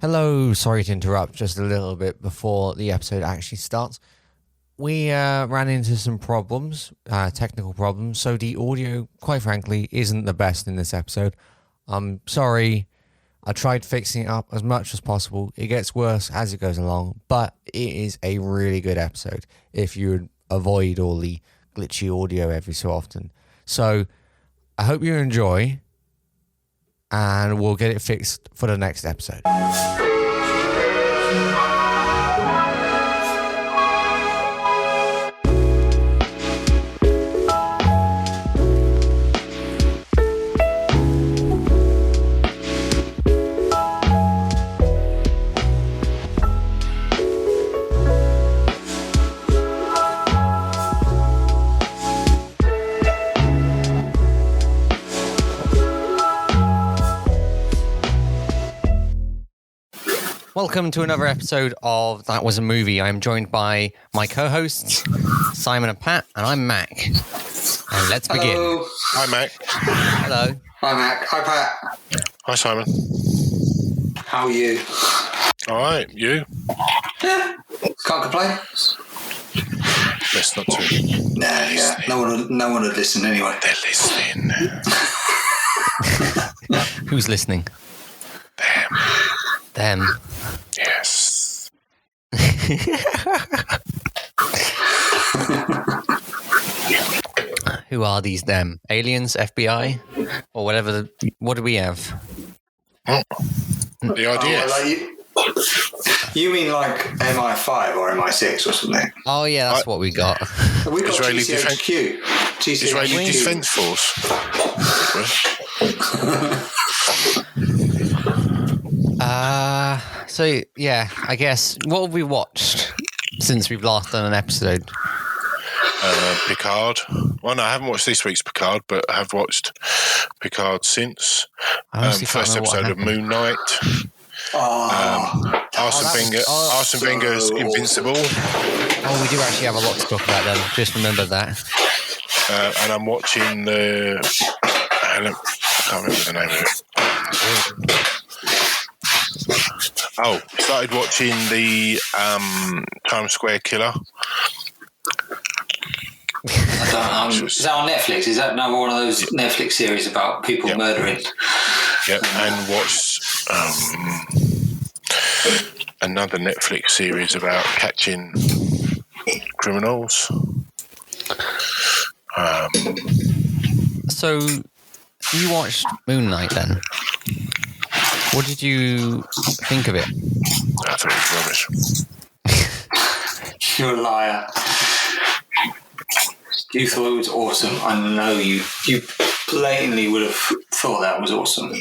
Hello, sorry to interrupt just a little bit before the episode actually starts. We ran into some problems, technical problems, so the audio, quite frankly, isn't the best in this episode. I'm sorry, I tried fixing it up as much as possible. It gets worse as it goes along, but it is a really good episode if you would avoid all the glitchy audio every so often. So, I hope you enjoy, and we'll get it fixed for the next episode. Welcome to another episode of That Was a Movie. I'm joined by my co-hosts, Simon and Pat, and I'm Mac. And let's begin. Hello. Hi, Mac. Hello. Hi, Mac. Hi, Pat. Hi, Simon. How are you? All right, you? Yeah. Can't complain. Best not to. Yeah. No one would listen anyway. They're listening. Who's listening? Them. Yes. Who are these them? Aliens, FBI, or whatever? What do we have? The idea. You mean like MI5 or MI6 or something? Oh yeah, that's what we got. We got Israeli GCHQ. Israeli Defence Force. So yeah, I guess what have we watched since we've last done an episode? Picard. Well, no, I haven't watched this week's Picard, but I have watched Picard since. First episode of Moon Knight. Arsene Wenger's Invincible. Oh, we do actually have a lot to talk about then. Just remember that. And I'm watching the... I can't remember the name of it. Oh, started watching the Times Square Killer. Is that on Netflix? Is that another one of those Netflix series about people murdering? Yep, and watched another Netflix series about catching criminals. So, you watched Moon Knight then? What did you think of it? I thought it was rubbish. You're a liar. You thought it was awesome. I know you blatantly would have thought that was awesome.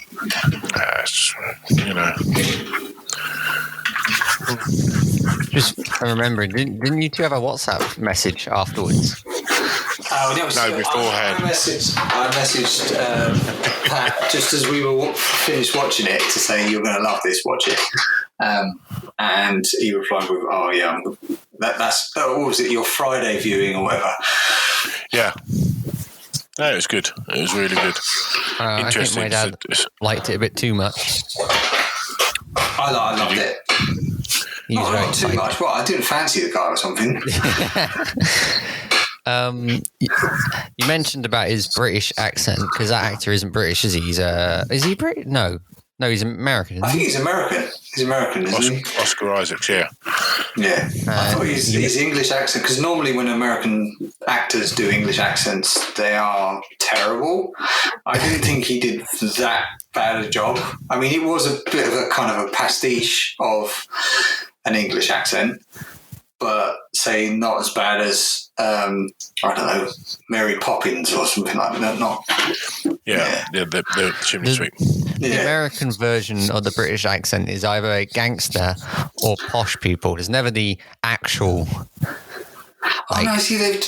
Just remembering, didn't you two have a WhatsApp message afterwards? No, beforehand. I messaged Pat just as we were finished watching it to say you're going to love this. Watch it, and he replied with, "Oh yeah, that's what was it? Your Friday viewing or whatever." Yeah. No, it was good. It was really good. I think my dad liked it a bit too much. I loved it. Not too much. Well, I didn't fancy the guy or something. You mentioned about his British accent because that actor isn't British, is he? Is he British? No, he's American. I think he's American. He's American, isn't he? Oscar Isaacs, yeah. Yeah, I thought his English accent, because normally when American actors do English accents, they are terrible. I didn't think he did that bad a job. I mean, it was a bit of a kind of a pastiche of an English accent, but say not as bad as I don't know, Mary Poppins or something like that. The chimney sweep. The American version of the British accent is either a gangster or posh people. There's never the actual. See, they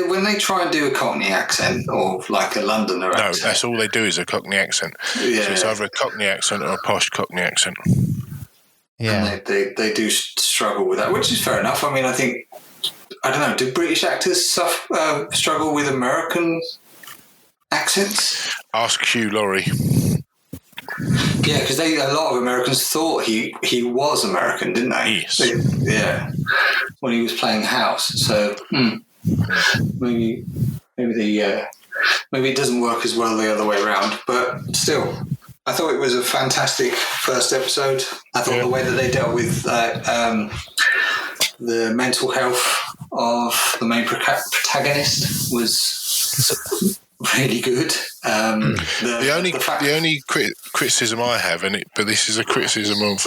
when they try and do a Cockney accent or like a Londoner accent. No, that's all they do is a Cockney accent. Yeah. So it's either a Cockney accent or a posh Cockney accent. Yeah, and they do struggle with that, which is fair enough. I mean, I think, I don't know, do British actors struggle with American accents? Ask Hugh Laurie. Yeah, because a lot of Americans thought he was American, didn't they? Yes. Yeah, when he was playing house. So maybe it doesn't work as well the other way around. But still, I thought it was a fantastic first episode. I thought the way that they dealt with the mental health of the main protagonist was really good. The only criticism I have, but this is a criticism of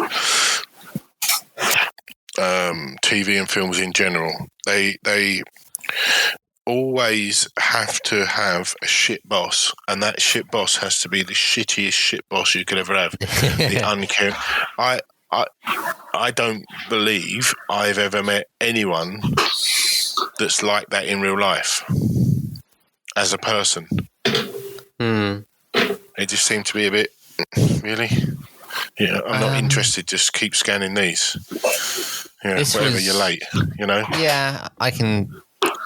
TV and films in general. They always have to have a shit boss, and that shit boss has to be the shittiest shit boss you could ever have. The uncaring. I don't believe I've ever met anyone that's like that in real life as a person. It just seemed to be a bit, really? Yeah, I'm not interested. Just keep scanning these. Yeah, whatever, you're late, Yeah, I can...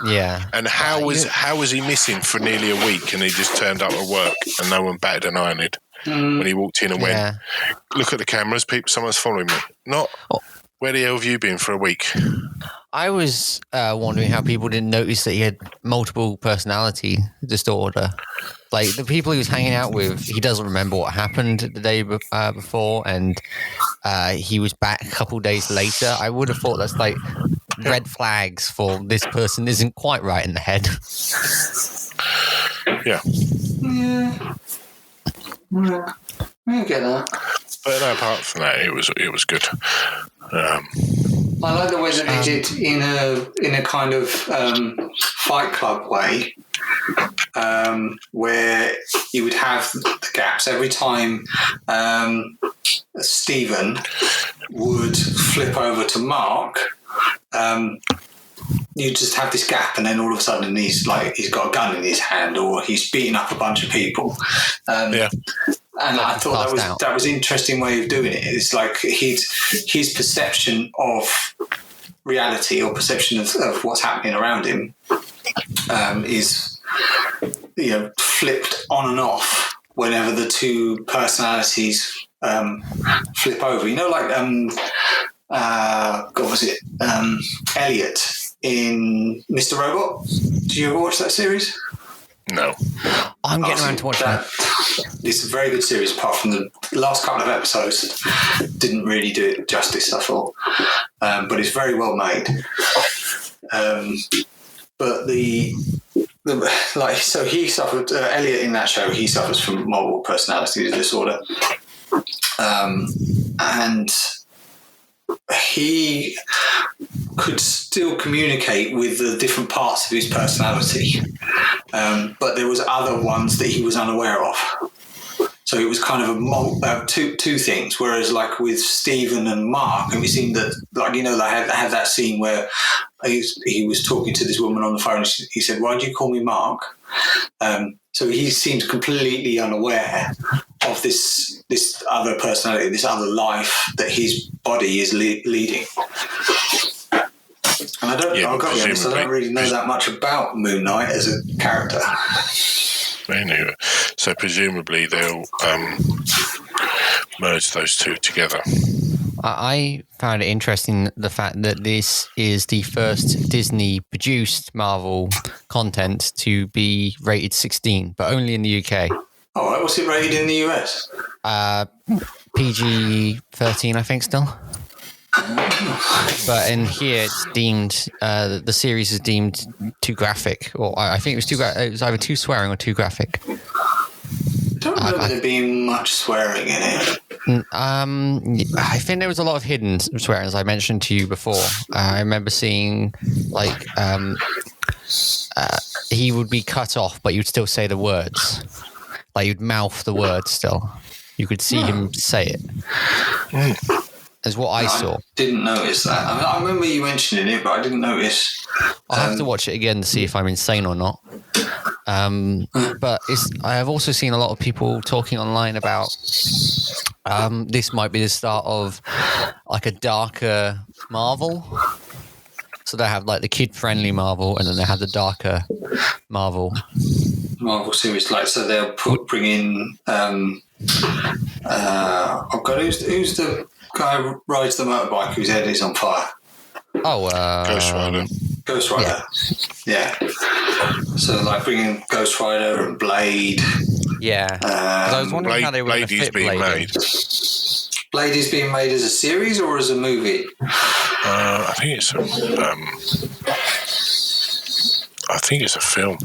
Yeah. And how was he missing for nearly a week and he just turned up at work and no one batted an eyelid when he walked in and went, look at the cameras, people, someone's following me. Not, where the hell have you been for a week? I was wondering how people didn't notice that he had multiple personality disorder. Like, the people he was hanging out with, he doesn't remember what happened the day before, and he was back a couple days later. I would have thought that's like red flags for this person isn't quite right in the head. Yeah. I get that. But apart from that, it was good. I like the way that they did in a kind of Fight Club way, where you would have the gaps every time Stephen would flip over to Mark. You just have this gap, and then all of a sudden he's got a gun in his hand, or he's beating up a bunch of people. And I thought that was an interesting way of doing it. It's like his perception of reality or perception of what's happening around him is flipped on and off whenever the two personalities flip over. Elliot in Mr. Robot? Did you ever watch that series? No. I'm getting around to watching that. It's a very good series, apart from the last couple of episodes didn't really do it justice, I thought. But it's very well made. But so he suffered, Elliot in that show, he suffers from multiple personality disorder. And he could still communicate with the different parts of his personality, but there was other ones that he was unaware of. So it was kind of two things. Whereas, like with Stephen and Mark, and we seen that, they had that scene where he was talking to this woman on the phone. He said, "Why do you call me Mark?" So he seemed completely unaware of this other personality, this other life that his body is leading. And I've got to be honest, I don't really know that much about Moon Knight as a character. Anyway, so presumably they'll merge those two together. I found it interesting, the fact that this is the first Disney-produced Marvel content to be rated 16, but only in the UK. Oh, right. What's it rated in the US? PG-13, I think, still. But in here, it's deemed the series is deemed too graphic, or I think it was it was either too swearing or too graphic. I don't remember there being much swearing in it. I think there was a lot of hidden swearing, as I mentioned to you before. I remember seeing he would be cut off, but you'd still say the words. Like, you'd mouth the words still. You could see him say it. Is what I saw. I didn't notice that. I remember you mentioning it, but I didn't notice. I'll have to watch it again to see if I'm insane or not. But I have also seen a lot of people talking online about this might be the start of like a darker Marvel. So they have like the kid-friendly Marvel, and then they have the darker Marvel series. So they'll bring in I've got who's the guy who rides the motorbike whose head is on fire? Oh, Ghost Rider. Ghost Rider. Yeah. So like bringing Ghost Rider and Blade. Yeah. 'Cause I was wondering how they were going to Blade is fit being Blade in. made. Blade is being made as a series or as a movie? I think it's a film.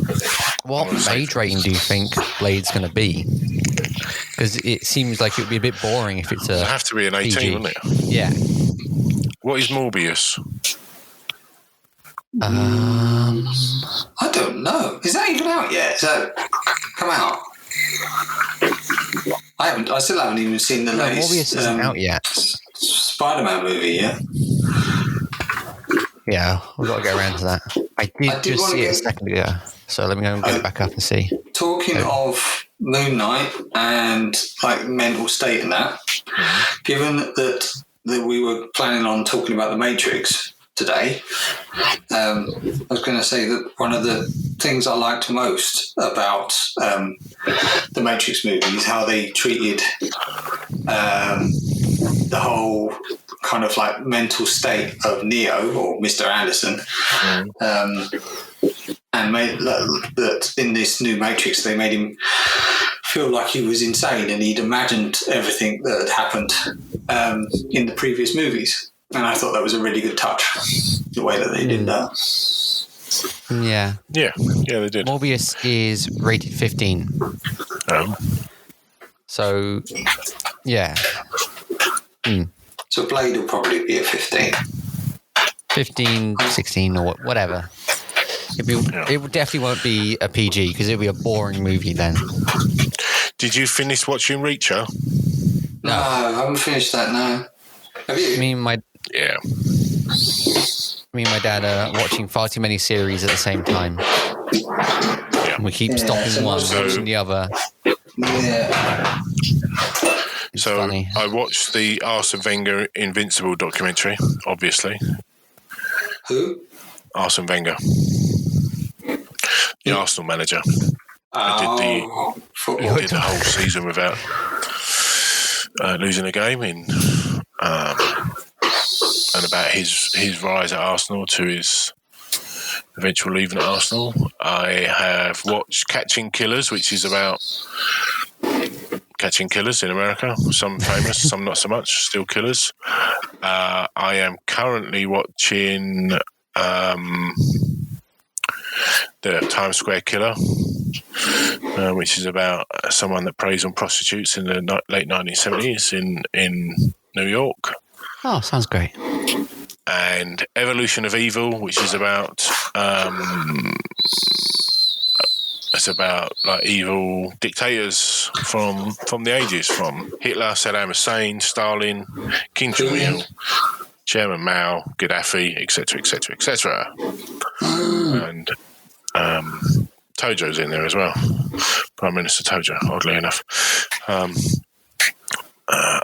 What age rating do you think Blade's going to be? Because it seems like it would be a bit boring if it's It'd a have to be an 18, PG. wouldn't it? Yeah. What is Morbius? I don't know. Is that even out yet? Is that come out? I still haven't even seen the latest. Morbius isn't out yet. Spider-Man movie, yeah. Yeah, we've got to get around to that. I did just see it a second ago, so let me go and get it back up and see. Talking of Moon Knight and like mental state and that, given that we were planning on talking about the Matrix today, I was going to say that one of the things I liked most about the Matrix movie is how they treated the whole kind of like mental state of Neo or Mr. Anderson, and made that in this new Matrix they made him feel like he was insane and he'd imagined everything that had happened in the previous movies. And I thought that was a really good touch, the way that they did that. Yeah. Yeah, they did. Morbius is rated 15. So, yeah. So Blade will probably be a 15. 15, 16 or whatever. It definitely won't be a PG because it'll be a boring movie then. Did you finish watching Reacher? No, I haven't finished that now. Have you? Me and my dad are watching far too many series at the same time. Yeah. We keep stopping one and watching the other. Yeah. So funny. I watched the Arsene Wenger Invincible documentary, obviously. Who? Arsene Wenger. The Arsenal manager. I did the whole season without losing a game and about his rise at Arsenal to his eventual leaving at Arsenal. I have watched Catching Killers, which is about catching killers in America. Some famous, some not so much, still killers. I am currently watching the Times Square Killer, which is about someone that preys on prostitutes in the late 1970s in New York. Oh, sounds great. And Evolution of Evil, which is about like evil dictators from the ages, from Hitler, Saddam Hussein, Stalin, King Jamil, Chairman Mao, Gaddafi, etc., etc., etc. And Tojo's in there as well, Prime Minister Tojo, oddly enough.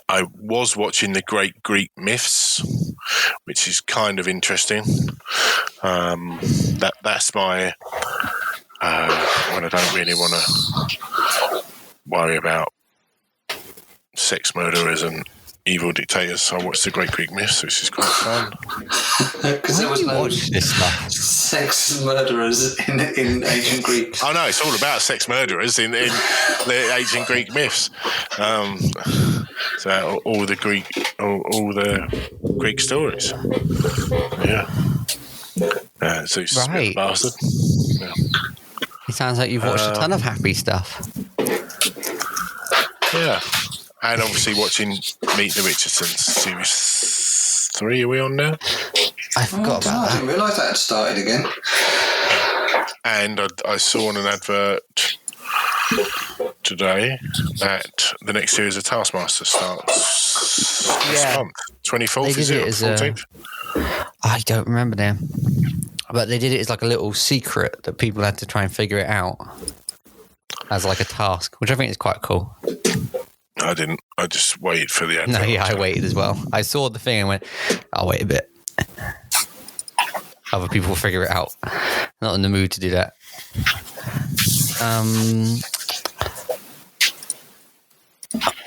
I was watching The Great Greek Myths, which is kind of interesting. That's my when I don't really want to worry about sex murderers and evil dictators. So I watched The Great Greek Myths, which is quite fun. Because there was no this stuff? sex murderers in ancient Greek. Oh no, it's all about sex murderers in the ancient Greek myths. So all the Greek stories. Yeah. Zeus is a bit of a bastard. Yeah. It sounds like you've watched a ton of happy stuff. Yeah. And obviously watching Meet the Richardsons series 3. Are we on now? I forgot about I that. didn't realise that had started again. And I saw on an advert today that the next series of Taskmaster starts this month. 24th, is it? 14th? I don't remember now. But they did it as like a little secret that people had to try and figure it out as like a task, which I think is quite cool. I didn't. I just waited for the advert. No, yeah, I waited as well. I saw the thing and went, I'll wait a bit. Other people will figure it out. Not in the mood to do that.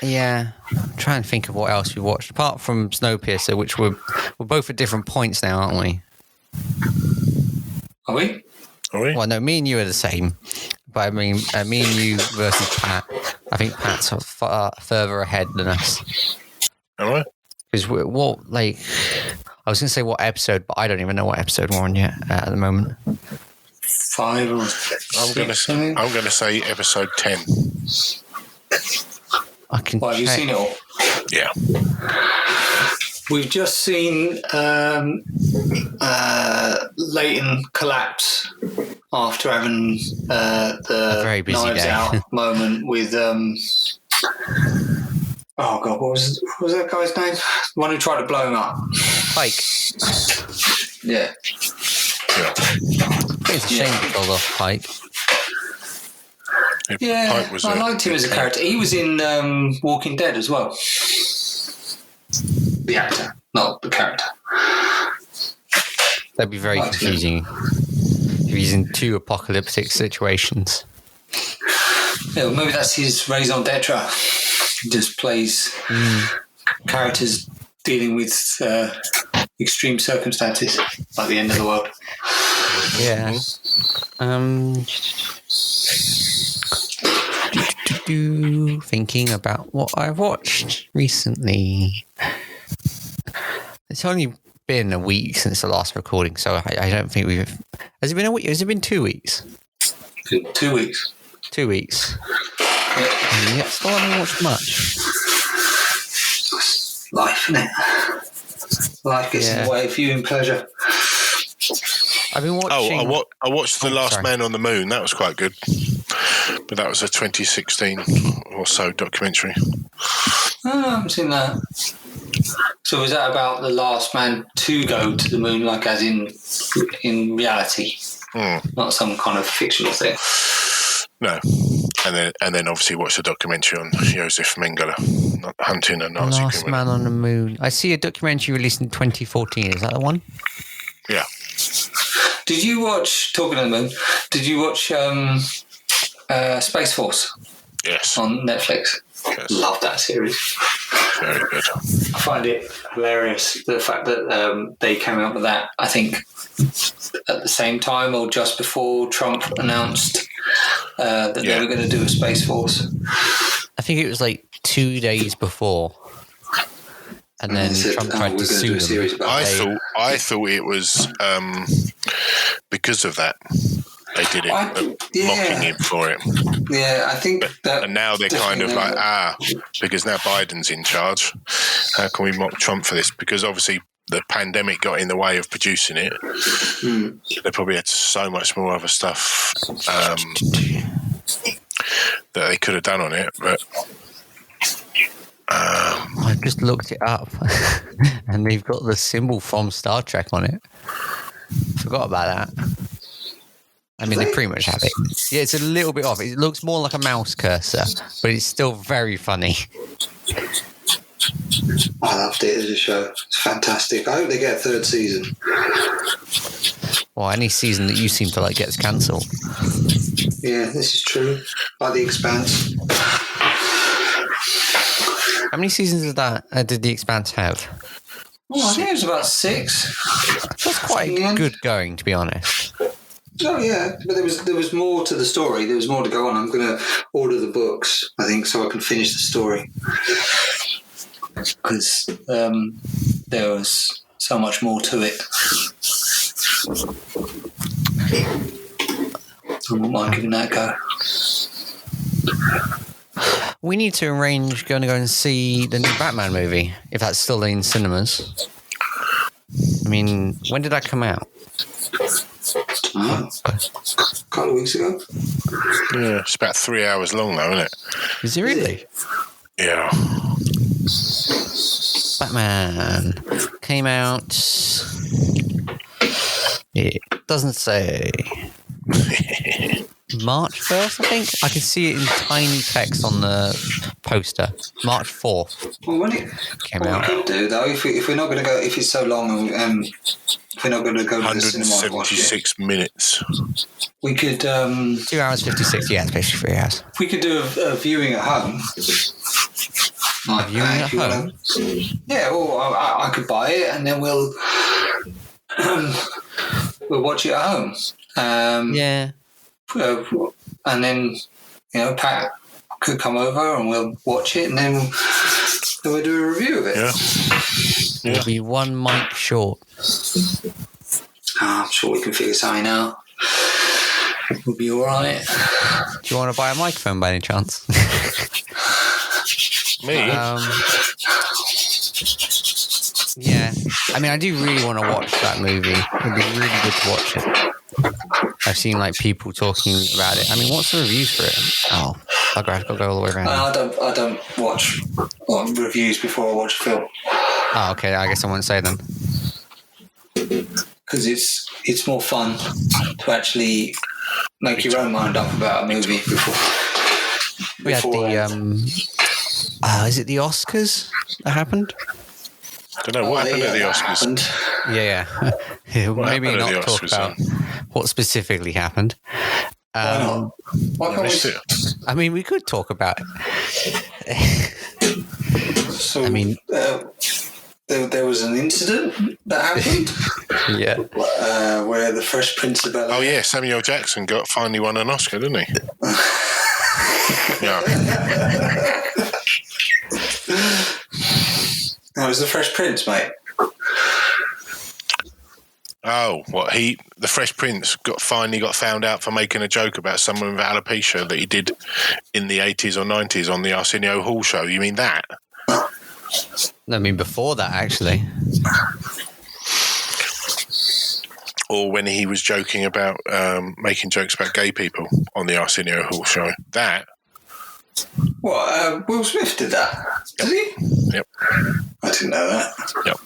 Yeah, I'm trying to think of what else we watched apart from Snowpiercer, which we're both at different points now, aren't we? Are we? Well, no, me and you are the same, but I mean, me and you versus Pat. I think Pat's far further ahead than us. Am I? Because I was going to say what episode, but I don't even know what episode we're on yet at the moment. 5 or 6. I'm gonna say episode 10. I can. Well, have you seen it all? Yeah. We've just seen Leighton collapse after having the very busy Knives day. Out moment with oh god, what was that guy's name? The one who tried to blow him up. Pike. Yeah. It's a shame it fell off Pike. Yeah, Pike was I liked him as a character. He was in Walking Dead as well. The actor, not the character. That'd be very confusing if he's in 2 apocalyptic situations. Yeah, well, maybe that's his raison d'etre. He just plays characters dealing with extreme circumstances, like the end of the world. Yeah. Thinking about what I've watched recently. It's only been a week since the last recording, so I don't think we've. Has it been a week? Has it been 2 weeks? 2 weeks. 2 weeks. And yet still haven't watched much. Life, isn't it? Life gets in the way of viewing pleasure. I've been watching. I watched The Last Man on the Moon. That was quite good. But that was a 2016 or so documentary. Oh, I haven't seen that. So is that about the last man to go to the moon, like as in reality? Not some kind of fictional thing? No. And then obviously watched a documentary on Josef Mengele, hunting a Nazi Last criminal. Man on the Moon. I see a documentary released in 2014. Is that the one? Yeah. Did you watch, talking of the moon, did you watch Space Force? Yes. On Netflix? Yes. Love that series. Very good. I find it hilarious, the fact that they came out with that, I think, at the same time or just before Trump announced that they were going to do a Space Force. I think it was like 2 days before. And then Trump tried to sue them. I thought it was because of that. They did it, mocking him for it. Yeah, I think that. And now they're kind of like, because now Biden's in charge, how can we mock Trump for this? Because obviously the pandemic got in the way of producing it. They probably had so much more other stuff that they could have done on it, but. I just looked it up, and they've got the symbol from Star Trek on it. Forgot about that. I mean, they pretty much have it. Yeah, it's a little bit off. It looks more like a mouse cursor, but it's still very funny. I loved it as a show. It's fantastic. I hope they get a 3rd season. Well, any season that you seem to like gets cancelled. Yeah, this is true. Like The Expanse. How many seasons of that did The Expanse have? Well, I think it was about 6. That's quite good going, to be honest. Oh yeah, but there was more to the story. There was more to go on. I'm going to order the books, I think, so I can finish the story, because there was so much more to it. I wouldn't mind giving that a go. We need to arrange going to go and see the new Batman movie, if that's still in cinemas. I mean, when did that come out? A couple of weeks ago. Yeah, it's about 3 hours long, though, isn't it? Is it really? Yeah. Batman came out. It doesn't say. March 1st, I think. I can see it in tiny text on the poster. March 4th. Well, when it came out. What we could do, though, if we're not going to go, if it's so long, if we're not going to go to the cinema and watch it, 176 minutes. we could. 2 hours 56. Yeah, it's basically 3 hours. We could do a viewing at home. Like, viewing at home? Yeah, or I could buy it and then we'll watch it at home. Yeah. And then, Pat could come over and we'll watch it and then we'll do a review of it. Yeah. We'll be one mic short. I'm sure we can figure something out. We'll be all right. Do you want to buy a microphone by any chance? Me? Yeah. I mean, I do really want to watch that movie. It'd be really good to watch it. I've seen people talking about it. I mean, what's the reviews for it? Oh, I've got to go all the way around. I don't watch reviews before I watch a film. Oh, okay. I guess I won't say then. Because it's more fun to actually make your own mind up about a movie before. We had is it the Oscars that happened? I don't know what happened at the Oscars. Yeah. Maybe not talk about what specifically happened. Why not? Why can't we? I mean, we could talk about it. So, I mean, there was an incident that happened. Yeah. Where the Fresh Prince of Bel-Air. Oh yeah, Samuel Jackson finally won an Oscar, didn't he? Yeah. That was the Fresh Prince, mate. Oh, the Fresh Prince finally got found out for making a joke about someone with alopecia that he did in the 80s or 90s on the Arsenio Hall show. You mean that? I mean, before that, actually. Or when he was joking about making jokes about gay people on the Arsenio Hall show. That. What? Will Smith did that? Did he? Yep. I didn't know that. Yep.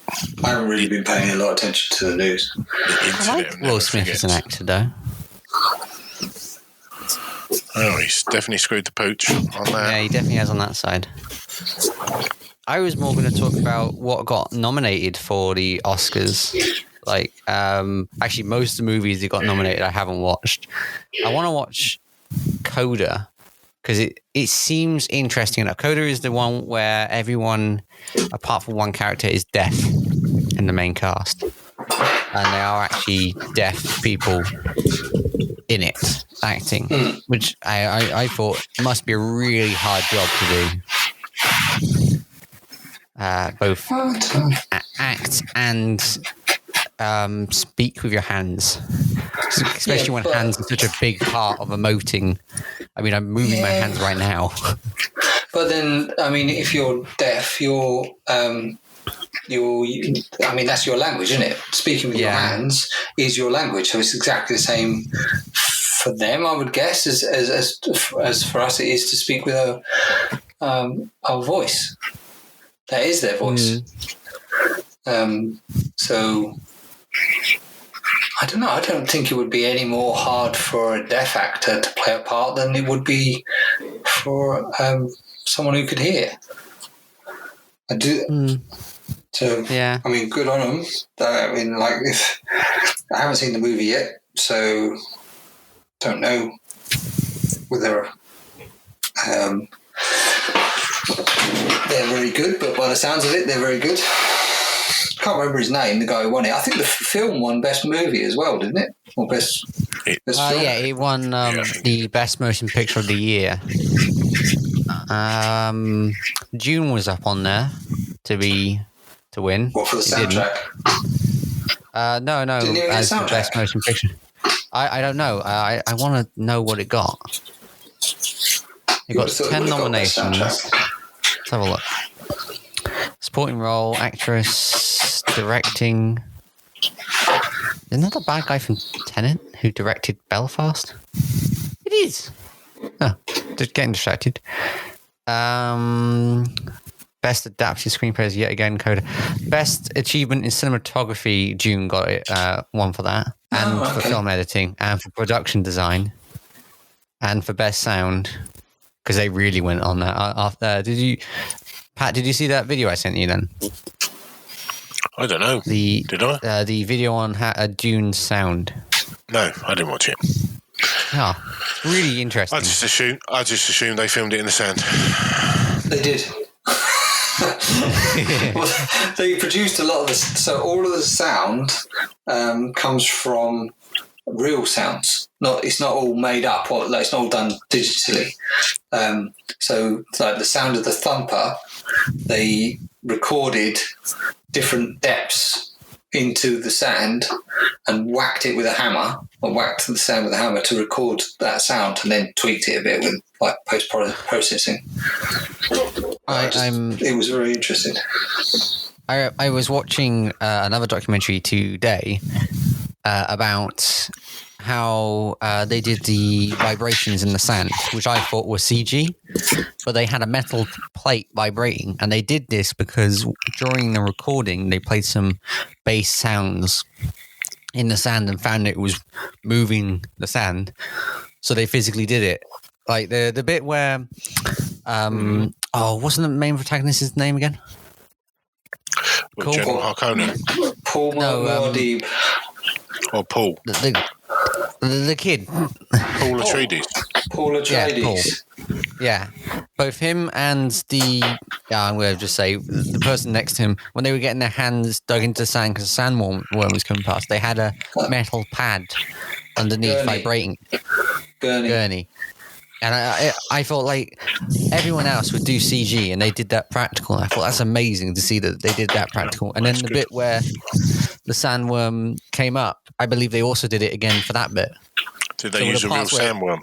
I haven't really been paying a lot of attention to the news. I like Will Smith as an actor, though. Oh, he's definitely screwed the pooch on that. Yeah, he definitely has on that side. I was more going to talk about what got nominated for the Oscars. Actually, most of the movies that got nominated I haven't watched. I want to watch Coda because it seems interesting enough. Coda is the one where everyone, apart from one character, is deaf in the main cast. And they are actually deaf people in it, acting, which I thought must be a really hard job to do. Both act and speak with your hands, especially when hands are such a big part of emoting. I mean, I'm moving my hands right now. But then, I mean, if you're deaf, I mean, that's your language, isn't it? Speaking with your hands is your language, so it's exactly the same for them, I would guess, as for us it is to speak with our voice. That is their voice. So I don't know. I don't think it would be any more hard for a deaf actor to play a part than it would be for someone who could hear. I do. So yeah. I mean, good on them. I mean, if I haven't seen the movie yet, so don't know whether they're very good, but by the sounds of it, they're very good. Can't remember his name, the guy who won it. I think the film won Best Movie as well, didn't it? Or Best Film? Yeah, it won the Best Motion Picture of the Year. June was up on there to win. What, for the soundtrack? No, as the Best Motion Picture. I don't know. I want to know what it got. It got 10 nominations. Let's have a look. Supporting role, actress, directing. Isn't that the bad guy from Tenet who directed Belfast? It is. Oh, just getting distracted. Best adapted screenplay is yet again Coda. Best achievement in cinematography, June got it, one for that, and for film editing, and for production design, and for best sound, because they really went on that. After Pat, did you see that video I sent you then? I don't know. Did I? The video on June's sound. No, I didn't watch it. Oh, really interesting. I just assumed they filmed it in the sand. They did. Well, they produced a lot of this. So all of the sound comes from real sounds. It's not all made up, or it's not all done digitally. So like the sound of the thumper, they recorded different depths into the sand and whacked it with a hammer, or whacked the sound with a hammer to record that sound, and then tweaked it a bit with like post processing. It was very interesting. I was watching another documentary today about how they did the vibrations in the sand, which I thought was CG, but they had a metal plate vibrating, and they did this because during the recording they played some bass sounds in the sand and found it was moving the sand, so they physically did it. Like the bit where wasn't the main protagonist's name again? General Harkonnen. Paul Muad'Dib. Or Paul. The kid. Paul Atreides. Paul Atreides. Yeah. Both him and I'm going to just say, the person next to him, when they were getting their hands dug into the sand because a sandworm was coming past, they had a metal pad underneath vibrating. Gurney. And I thought, like, everyone else would do CG and they did that practical. And I thought that's amazing to see that they did that practical. And then the bit where the sandworm came up, I believe they also did it again for that bit. Did they use a real sandworm?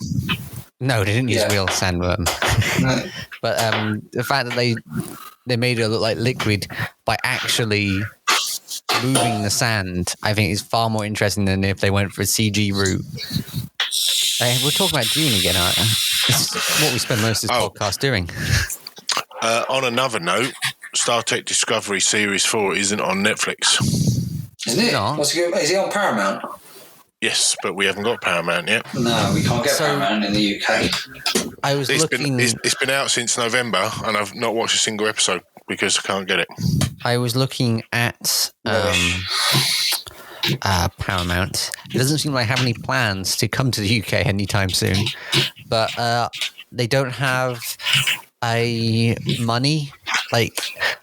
No, they didn't use a real sandworm. No. But the fact that they made it look like liquid by actually moving the sand, I think is far more interesting than if they went for a CG route. We're talking about Dune again, aren't we? This is what we spend most of this podcast doing. On another note, Star Trek Discovery Series 4 isn't on Netflix. Isn't it? Is it on Paramount? Yes, but we haven't got Paramount yet. No, we can't get Paramount in the UK. It's been out since November, and I've not watched a single episode because I can't get it. I was looking at Paramount. It doesn't seem like they have any plans to come to the UK anytime soon, but they don't have a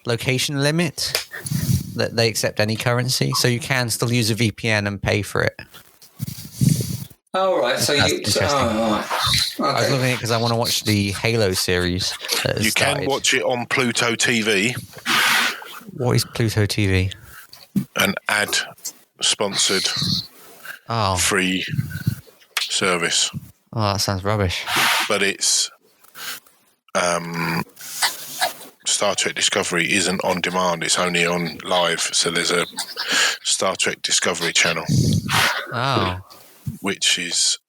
location limit that they accept any currency, so you can still use a VPN and pay for it. Oh, right. So right. Okay. I was looking at it because I want to watch the Halo series. You can watch it on Pluto TV. What is Pluto TV? An ad-sponsored free service. Oh, that sounds rubbish. But it's Star Trek Discovery isn't on demand. It's only on live. So there's a Star Trek Discovery channel. Oh. Which is...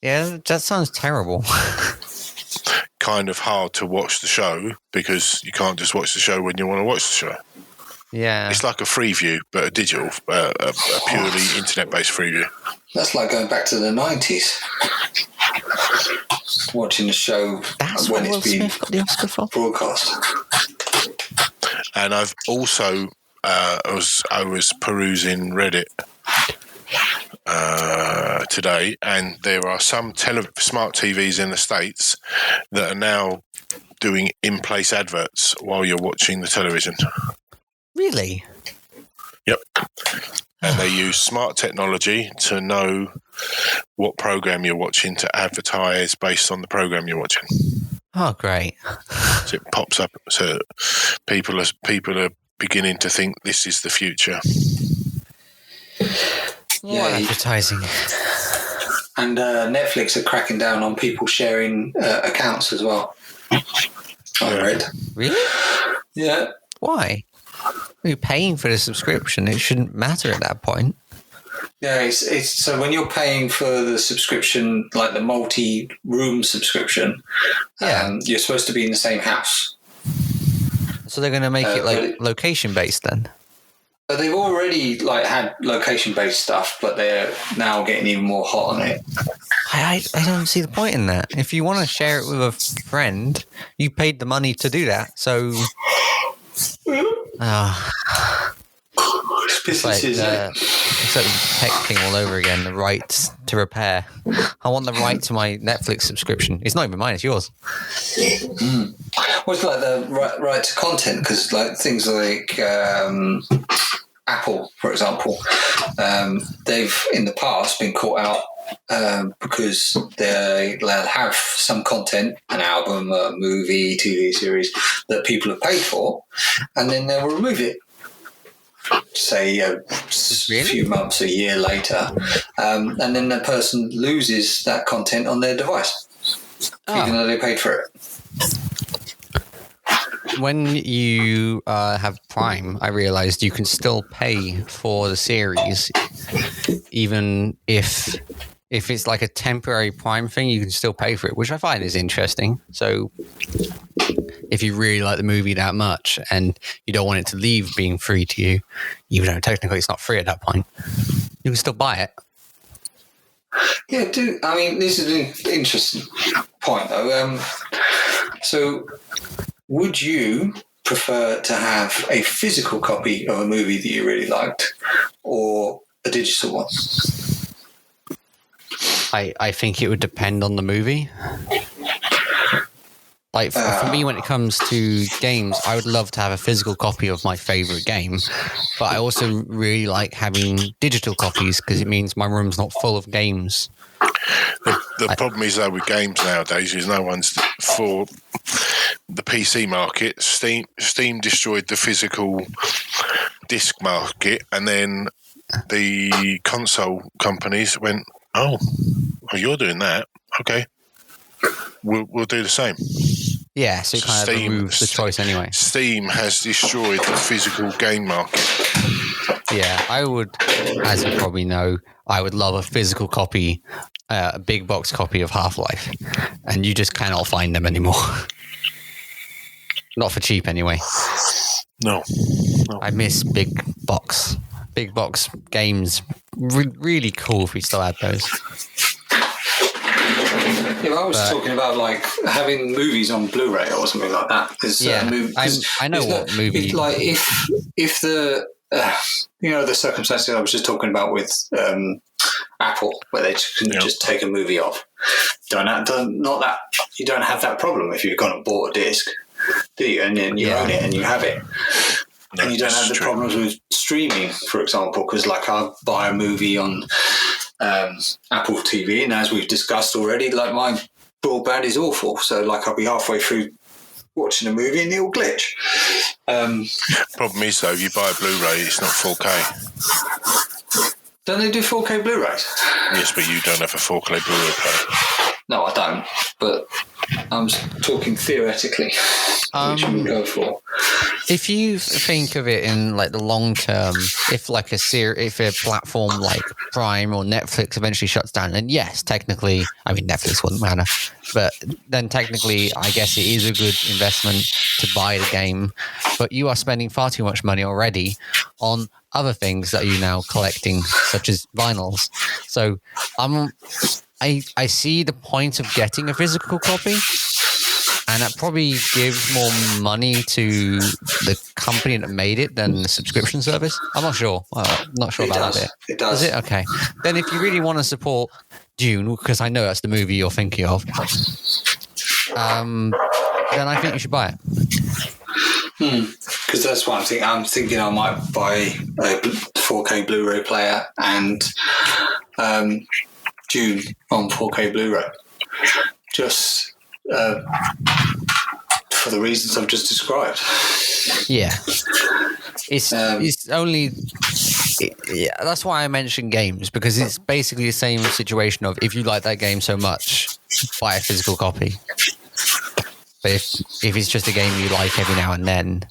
Yeah, that sounds terrible. Kind of hard to watch the show because you can't just watch the show when you want to watch the show. Yeah. It's like a Freeview, but a digital, a purely internet-based Freeview. That's like going back to the 90s. Watching the show when it's been broadcast. And I've also, I was perusing Reddit today, and there are some smart TVs in the States that are now doing in-place adverts while you're watching the television. Really? Yep. And they use smart technology to know what program you're watching to advertise based on the program you're watching. Oh, great. So it pops up. So people are beginning to think this is the future. Yeah, advertising. And Netflix are cracking down on people sharing accounts as well. I read. Really? Yeah. Why? You're paying for the subscription. It shouldn't matter at that point. Yeah, it's so when you're paying for the subscription, like the multi-room subscription, you're supposed to be in the same house. So they're going to make it location-based then? But they've already had location-based stuff, but they're now getting even more hot on it. I don't see the point in that. If you want to share it with a friend, you paid the money to do that. So, it's like tech thing all over again. The right to repair. I want the right to my Netflix subscription. It's not even mine; it's yours. Well, it's like the right to content, because like things like Apple, for example, they've in the past been caught out because they'll have some content, an album, a movie, TV series that people have paid for, and then they'll remove it. Say a few months, a year later, and then the person loses that content on their device, even though they paid for it. When you have Prime, I realized you can still pay for the series, even if it's like a temporary Prime thing. You can still pay for it, which I find is interesting. So, if you really like the movie that much and you don't want it to leave being free to you, even though technically it's not free at that point, you can still buy it. Yeah, I mean, this is an interesting point, though. So, would you prefer to have a physical copy of a movie that you really liked, or a digital one? I think it would depend on the movie. Like, for me, when it comes to games, I would love to have a physical copy of my favorite game, but I also really like having digital copies because it means my room's not full of games. The problem is, though, with games nowadays is no one's for the PC market. Steam destroyed the physical disc market, and then the console companies went, oh, you're doing that? Okay. We'll do the same. Yeah, so it kind of removes the choice anyway. Steam has destroyed the physical game market. Yeah, I would, as you probably know, I would love a physical copy, a big box copy of Half-Life, and you just cannot find them anymore. Not for cheap, anyway. No. I miss big box games. Really cool if we still had those. Yeah, I was talking about like having movies on Blu-ray or something like that. I know what movie. Like if the the circumstances I was just talking about with Apple, where they can just take a movie off. You don't have that problem if you've gone and bought a disc, do you? And then you own it and you have it. No, and you don't have the problems with streaming, for example, because like I buy a movie on Apple TV, and as we've discussed already, like my broadband is awful, so like I'll be halfway through watching a movie and it'll glitch. Problem is, though, if you buy a Blu-ray, it's not 4K. Don't they do 4K Blu-rays? Yes, but you don't have a 4K Blu-ray player. No, I don't, but I'm talking theoretically, which we go for. If you think of it in like the long term, if like if a platform like Prime or Netflix eventually shuts down, then yes, technically, I mean Netflix wouldn't matter, but then technically, I guess it is a good investment to buy the game. But you are spending far too much money already on other things that you're now collecting, such as vinyls. So I see the point of getting a physical copy, and that probably gives more money to the company that made it than the subscription service. I'm not sure. Not sure about that bit. It does. Is it? Okay. Then if you really want to support Dune, because I know that's the movie you're thinking of, then I think you should buy it. Because that's what I'm thinking I might buy a 4K Blu-ray player and Dune on 4K Blu-ray. Just for the reasons I've just described. Yeah. It's only... Yeah, that's why I mentioned games, because it's basically the same situation of if you like that game so much, buy a physical copy. But if it's just a game you like every now and then,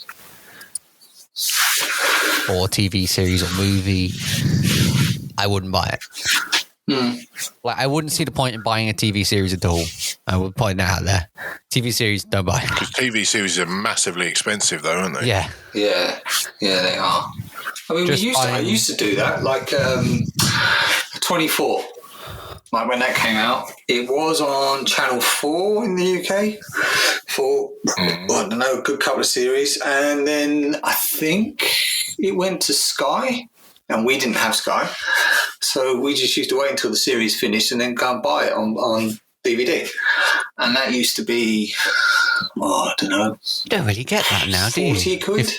or TV series or movie, I wouldn't buy it. Like, I wouldn't see the point in buying a TV series at all. I would point that out there. TV series, don't buy. Because TV series are massively expensive, though, aren't they? Yeah, they are. I mean, I used to do that. Like 24. Like when that came out, it was on Channel 4 in the UK for, I don't know, a good couple of series. And then I think it went to Sky, and we didn't have Sky. So we just used to wait until the series finished and then go and buy it on DVD. And that used to be I don't know. You don't really get that now, do you? 40 quid?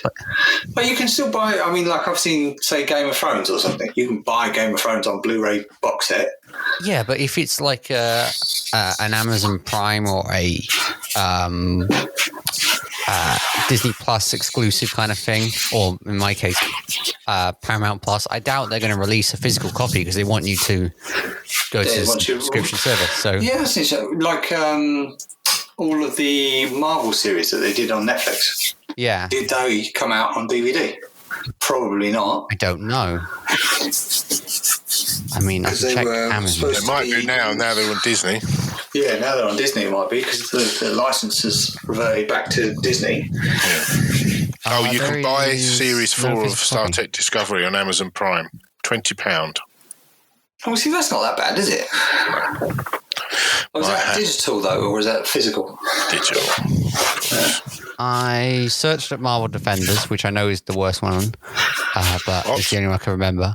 But you can still buy, I mean, like I've seen, say, Game of Thrones or something. You can buy Game of Thrones on Blu-ray box set. Yeah, but if it's like an Amazon Prime or a Disney Plus exclusive kind of thing, or in my case, Paramount Plus, I doubt they're going to release a physical copy because they want you to go to the subscription service. So yeah, so. Like all of the Marvel series that they did on Netflix. yeah, Did they come out on DVD? Probably not. I don't know. I mean, I can check Amazon. They might do now. Now they're on Disney. Yeah, now they're on Disney. It might be because the license has reverted back to Disney. Yeah. You can buy Series 4 of Star Trek Discovery on Amazon Prime. £20. Oh, see, that's not that bad, is it? Was that digital, though, or was that physical? Digital. I searched at Marvel Defenders, which I know is the worst one, but it's the only one I can remember.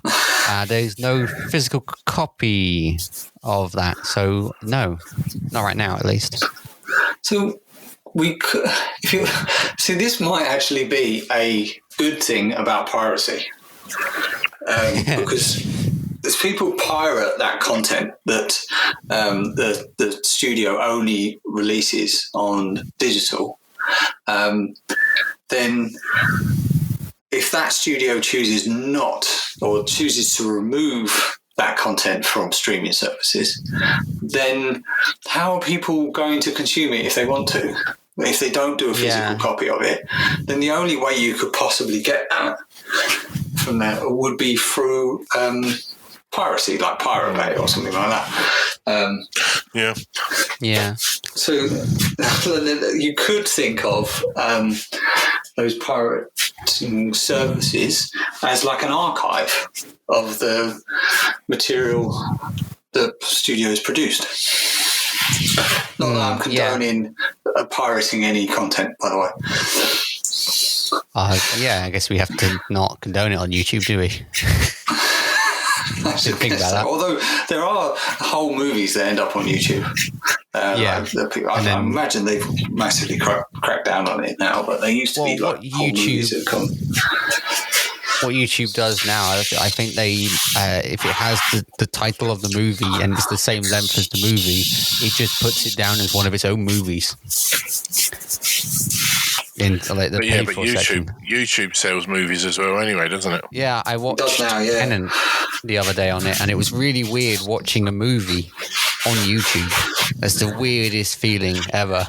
There's no physical copy of that, so no, not right now at least. So we could, see, this might actually be a good thing about piracy, because as people pirate that content that the studio only releases on digital, then if that studio chooses not or chooses to remove that content from streaming services, then how are people going to consume it if they want to? If they don't do a physical copy of it, then the only way you could possibly get that from that would be through piracy, like Pirate Bay or something like that. Yeah. So you could think of those pirating services as like an archive of the material the studios produced. Not that I'm condoning pirating any content, by the way. I guess we have to not condone it on YouTube, do we? I should think about that. Although there are whole movies that end up on YouTube. I imagine they've massively cracked down on it now, but they used to be like whole movies that come. What YouTube does now, I think they, if it has the title of the movie and it's the same length as the movie, it just puts it down as one of its own movies. In like the YouTube sells movies as well, anyway, doesn't it? Yeah, I watched Tenet the other day on it, and it was really weird watching a movie on YouTube. That's the weirdest feeling ever.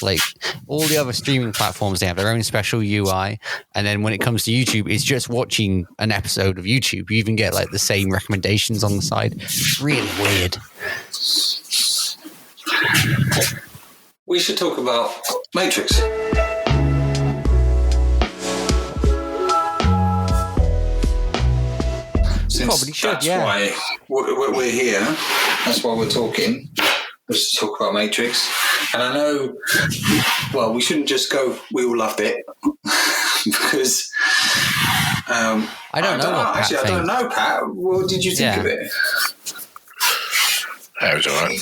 Like all the other streaming platforms, they have their own special UI, and then when it comes to YouTube, it's just watching an episode of YouTube. You even get like the same recommendations on the side. It's really weird. We should talk about Matrix. Probably should, that's why we're here. That's why we're talking. Let's talk about Matrix. And I know, well, we shouldn't just go, we all loved it. Because I don't know. Actually, I don't know, Pat. What did you think of it? That was all right.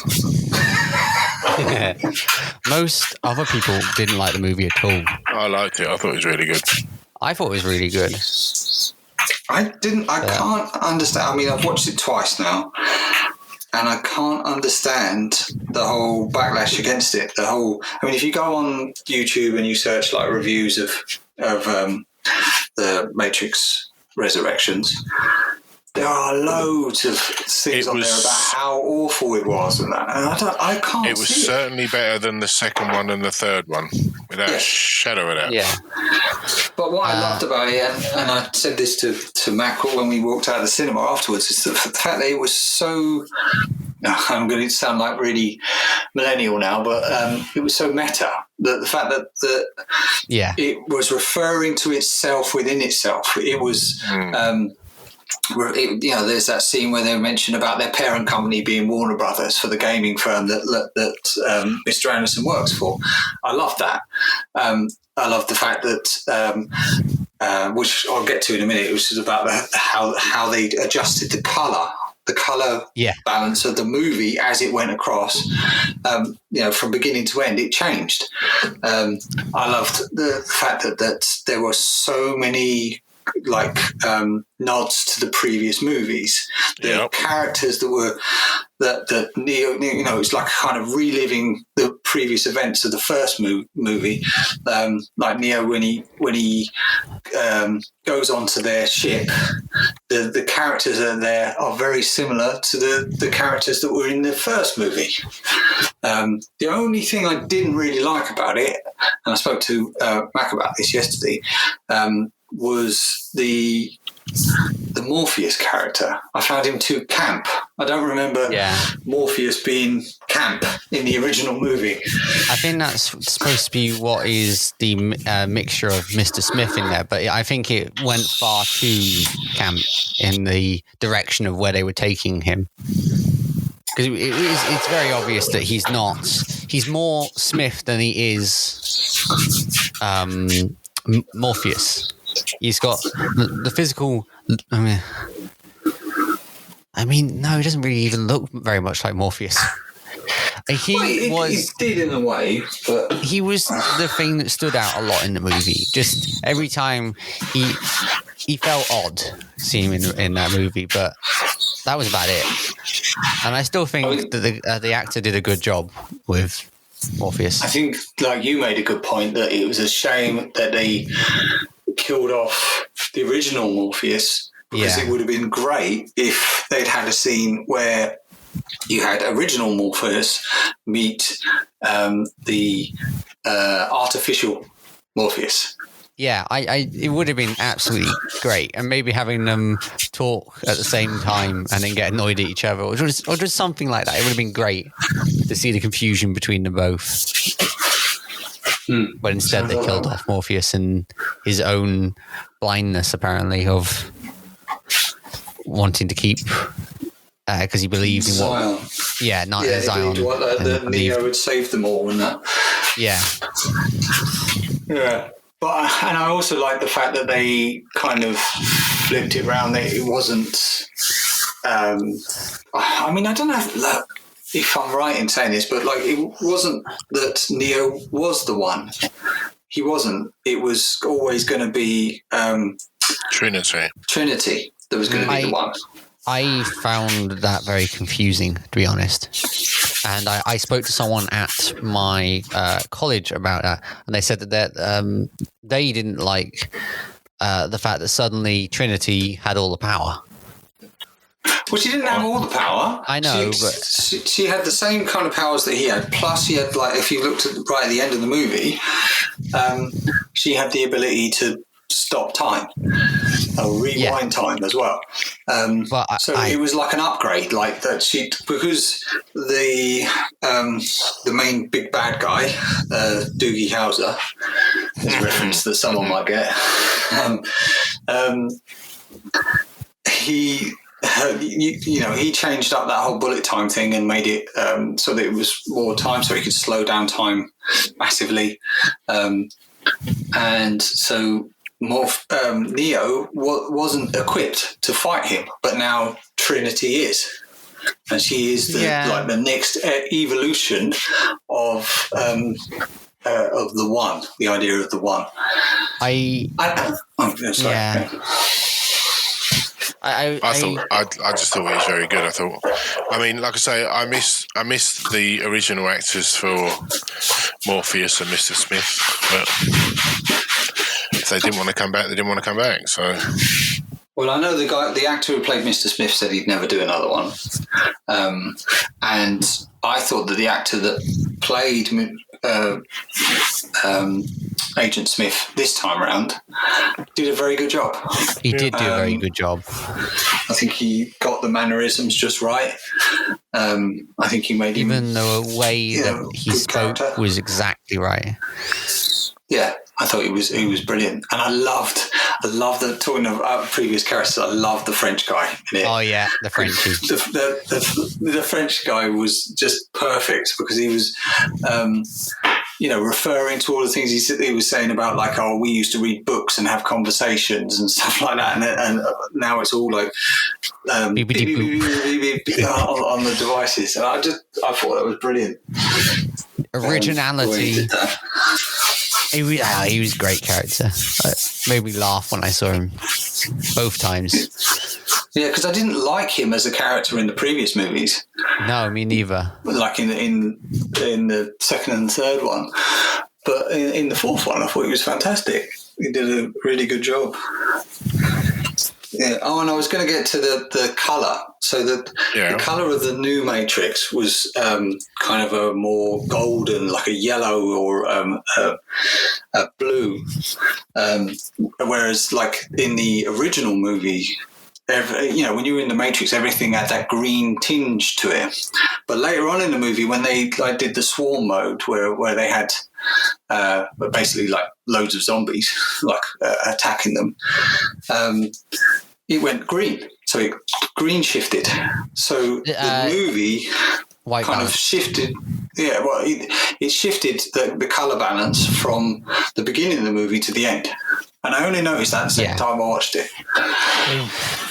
Most other people didn't like the movie at all. I liked it. I thought it was really good. I thought it was really good. I can't understand. I mean, I've watched it twice now, and I can't understand the whole backlash against it. I mean, if you go on YouTube and you search like reviews of the Matrix Resurrections, there are loads of things on there about how awful it was and that. And I can't see it. It was certainly better than the second one and the third one, without a shadow of a doubt. Yeah. But what I loved about it, and I said this to Mac when we walked out of the cinema afterwards, is the fact that it was so... I'm going to sound like really millennial now, but it was so meta. The fact that it was referring to itself within itself. It was... there's that scene where they mention about their parent company being Warner Brothers for the gaming firm that Mr. Anderson works for. I love that. I love the fact that, which I'll get to in a minute, which is about how they adjusted the colour the color balance of the movie as it went across. From beginning to end, it changed. I loved the fact that there were so many nods to the previous movies. The characters that Neo, it's like kind of reliving the previous events of the first movie. Like Neo, when he goes onto their ship, the characters there are very similar to the characters that were in the first movie. The only thing I didn't really like about it, and I spoke to Mac about this yesterday, was the Morpheus character. I found him too camp. I don't remember Morpheus being camp in the original movie. I think that's supposed to be what is the mixture of Mr. Smith in there, but I think it went far too camp in the direction of where they were taking him. Because it's very obvious that he's more Smith than he is Morpheus. He's got the physical. No, he doesn't really even look very much like Morpheus. He did in a way, but he was the thing that stood out a lot in the movie. Just every time he felt odd seeing him in that movie, but that was about it. And I still think that the actor did a good job with Morpheus. I think, like you made a good point, that it was a shame that they killed off the original Morpheus, because it would have been great if they'd had a scene where you had original Morpheus meet the artificial Morpheus. Yeah, it would have been absolutely great, and maybe having them talk at the same time and then get annoyed at each other, or just something like that. It would have been great to see the confusion between them both. But instead, they killed off Morpheus and his own blindness, apparently, of wanting to keep because he believed in Zion. Zion. That Neo would save them all and that. Yeah. Yeah. And I also like the fact that they kind of flipped it around. That it wasn't. I don't know if I'm right in saying this, but it wasn't that Neo was the one. He wasn't. It was always going to be Trinity that was going to be the one. I found that very confusing, to be honest. And I spoke to someone at my college about that, and they said that they didn't like the fact that suddenly Trinity had all the power. Well, she didn't have all the power. I know, but she had the same kind of powers that he had. Plus, she had, if you looked right at the end of the movie, she had the ability to stop time or rewind time as well. It was like an upgrade, like that. Because the main big bad guy, Doogie Howser, is a reference that someone might get. He changed up that whole bullet time thing and made it so that it was more time, so he could slow down time massively, and so Neo wasn't equipped to fight him, but now Trinity is, and she is the next evolution of the one, the idea of the one. I just thought it was very good. Like I say, I miss the original actors for Morpheus and Mr. Smith, but if they didn't want to come back, they didn't want to come back. So, well, I know the actor who played Mr. Smith said he'd never do another one, and I thought that the actor that played Agent Smith this time around did a very good job. He did do a very good job. I think he got the mannerisms just right. I think he made him, even the way that he spoke character was exactly right. Yeah, I thought he was brilliant, and I loved the, talking of previous characters. I loved the French guy in it. Oh yeah, the Frenchie. The French guy was just perfect because he was, referring to all the things he was saying about we used to read books and have conversations and stuff like that, and now it's all like Beep, beep, beep, boop. on the devices, and I thought that was brilliant. Originality. He was a great character. It made me laugh when I saw him both times. Yeah, because I didn't like him as a character in the previous movies. No, me neither. Like in the second and third one, but in the fourth one, I thought he was fantastic. He did a really good job. Yeah. Oh, and I was going to get to the colour. So the colour of the new Matrix was kind of a more golden, like a yellow or a blue. Whereas, like in the original movie, when you were in the Matrix, everything had that green tinge to it. But later on in the movie, when they did the swarm mode, where they had basically like loads of zombies attacking them, it went green. So it green shifted. So the movie kind of shifted. Yeah, well, it shifted the colour balance from the beginning of the movie to the end. And I only noticed that the second time I watched it.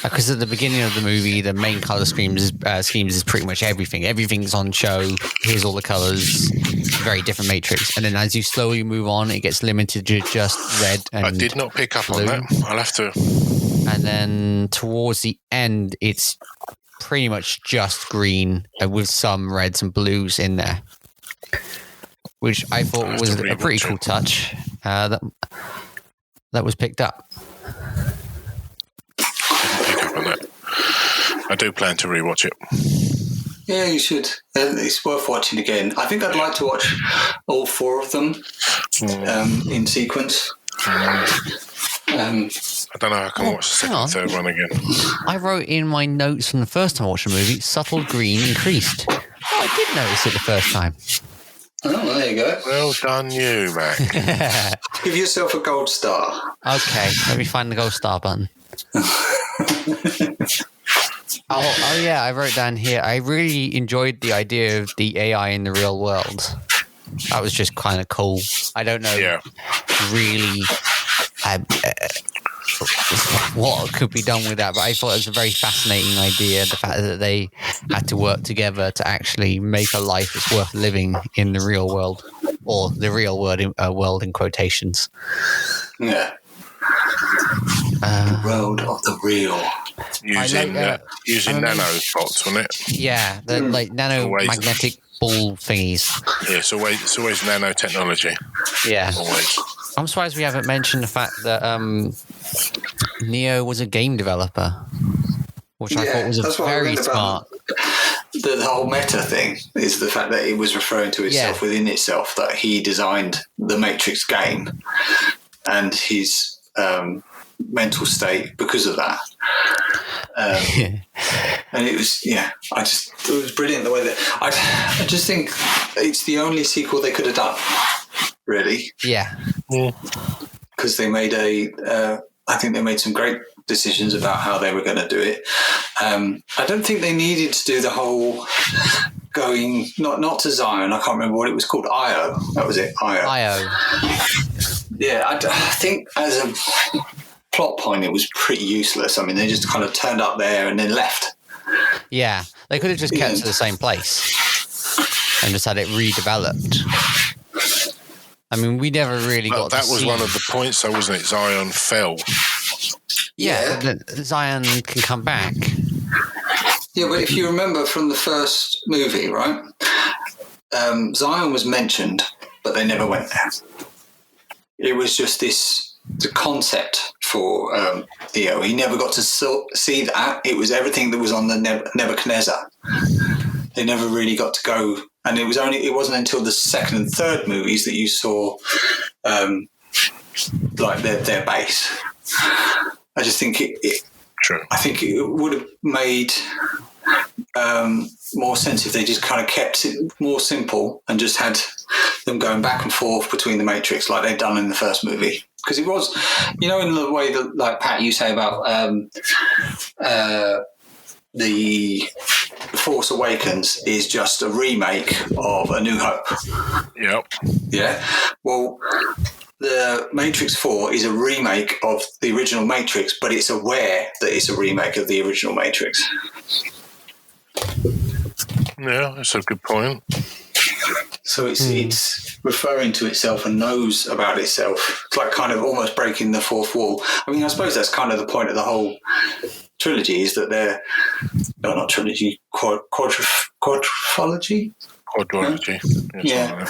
Because at the beginning of the movie, the main colour schemes is pretty much everything. Everything's on show. Here's all the colours. Very different Matrix. And then as you slowly move on, it gets limited to just red and I did not pick up blue. on that. I'll have to... And then towards the end, it's pretty much just green with some reds and blues in there, which I thought was a pretty cool touch that was picked up. Pick up on that. I do plan to rewatch it. Yeah, you should. It's worth watching again. I think I'd like to watch all four of them in sequence. I don't know. I can watch the second and third one again. I wrote in my notes from the first time I watched the movie, subtle green increased. Oh, I did notice it the first time. Oh, well, there you go. Well done, you, Mac. Give yourself a gold star. Okay, let me find the gold star button. Oh yeah, I wrote down here. I really enjoyed the idea of the AI in the real world. That was just kind of cool. I don't know really what could be done with that, but I thought it was a very fascinating idea, the fact that they had to work together to actually make a life that's worth living in the real world, or the real world in quotations. Yeah. The world of the real. Using nanobots, wasn't it? Yeah, the like nanomagnetic ball thingies. Yeah, it's always nanotechnology. Yeah. Always. I'm surprised we haven't mentioned the fact that Neo was a game developer, which I thought was very smart. The whole meta thing is the fact that it was referring to itself within itself, that he designed the Matrix game and his mental state because of that. And it was, it was brilliant the way that I just think it's the only sequel they could have done, really. Yeah. Because they made I think they made some great decisions about how they were going to do it. I don't think they needed to do the whole going, not to Zion, I can't remember what it was called, Io. That was it, Io. Yeah, I think as a plot point, it was pretty useless. I mean, they just kind of turned up there and then left. Yeah, they could have just kept to the same place and just had it redeveloped. I mean, we never really got that was one of the points, though, wasn't it? Zion fell. Yeah, Zion can come back. Yeah, but if you remember from the first movie, right? Zion was mentioned, but they never went there. It was just the concept for Theo. He never got to see that. It was everything that was on the Nebuchadnezzar. They never really got to go, and it wasn't until the second and third movies that you saw like their base. I just think True. I think it would have made more sense if they just kind of kept it more simple and just had them going back and forth between the Matrix like they'd done in the first movie. Because it was, in the way that, like Pat, you say about the Force Awakens is just a remake of A New Hope. Yep. Yeah. Well, the Matrix 4 is a remake of the original Matrix, but it's aware that it's a remake of the original Matrix. Yeah, that's a good point. So it's referring to itself and knows about itself. It's like kind of almost breaking the fourth wall. I mean, I suppose that's kind of the point of the whole trilogy, is that they're not trilogy, quadrilogy. Quadrilogy. Yeah.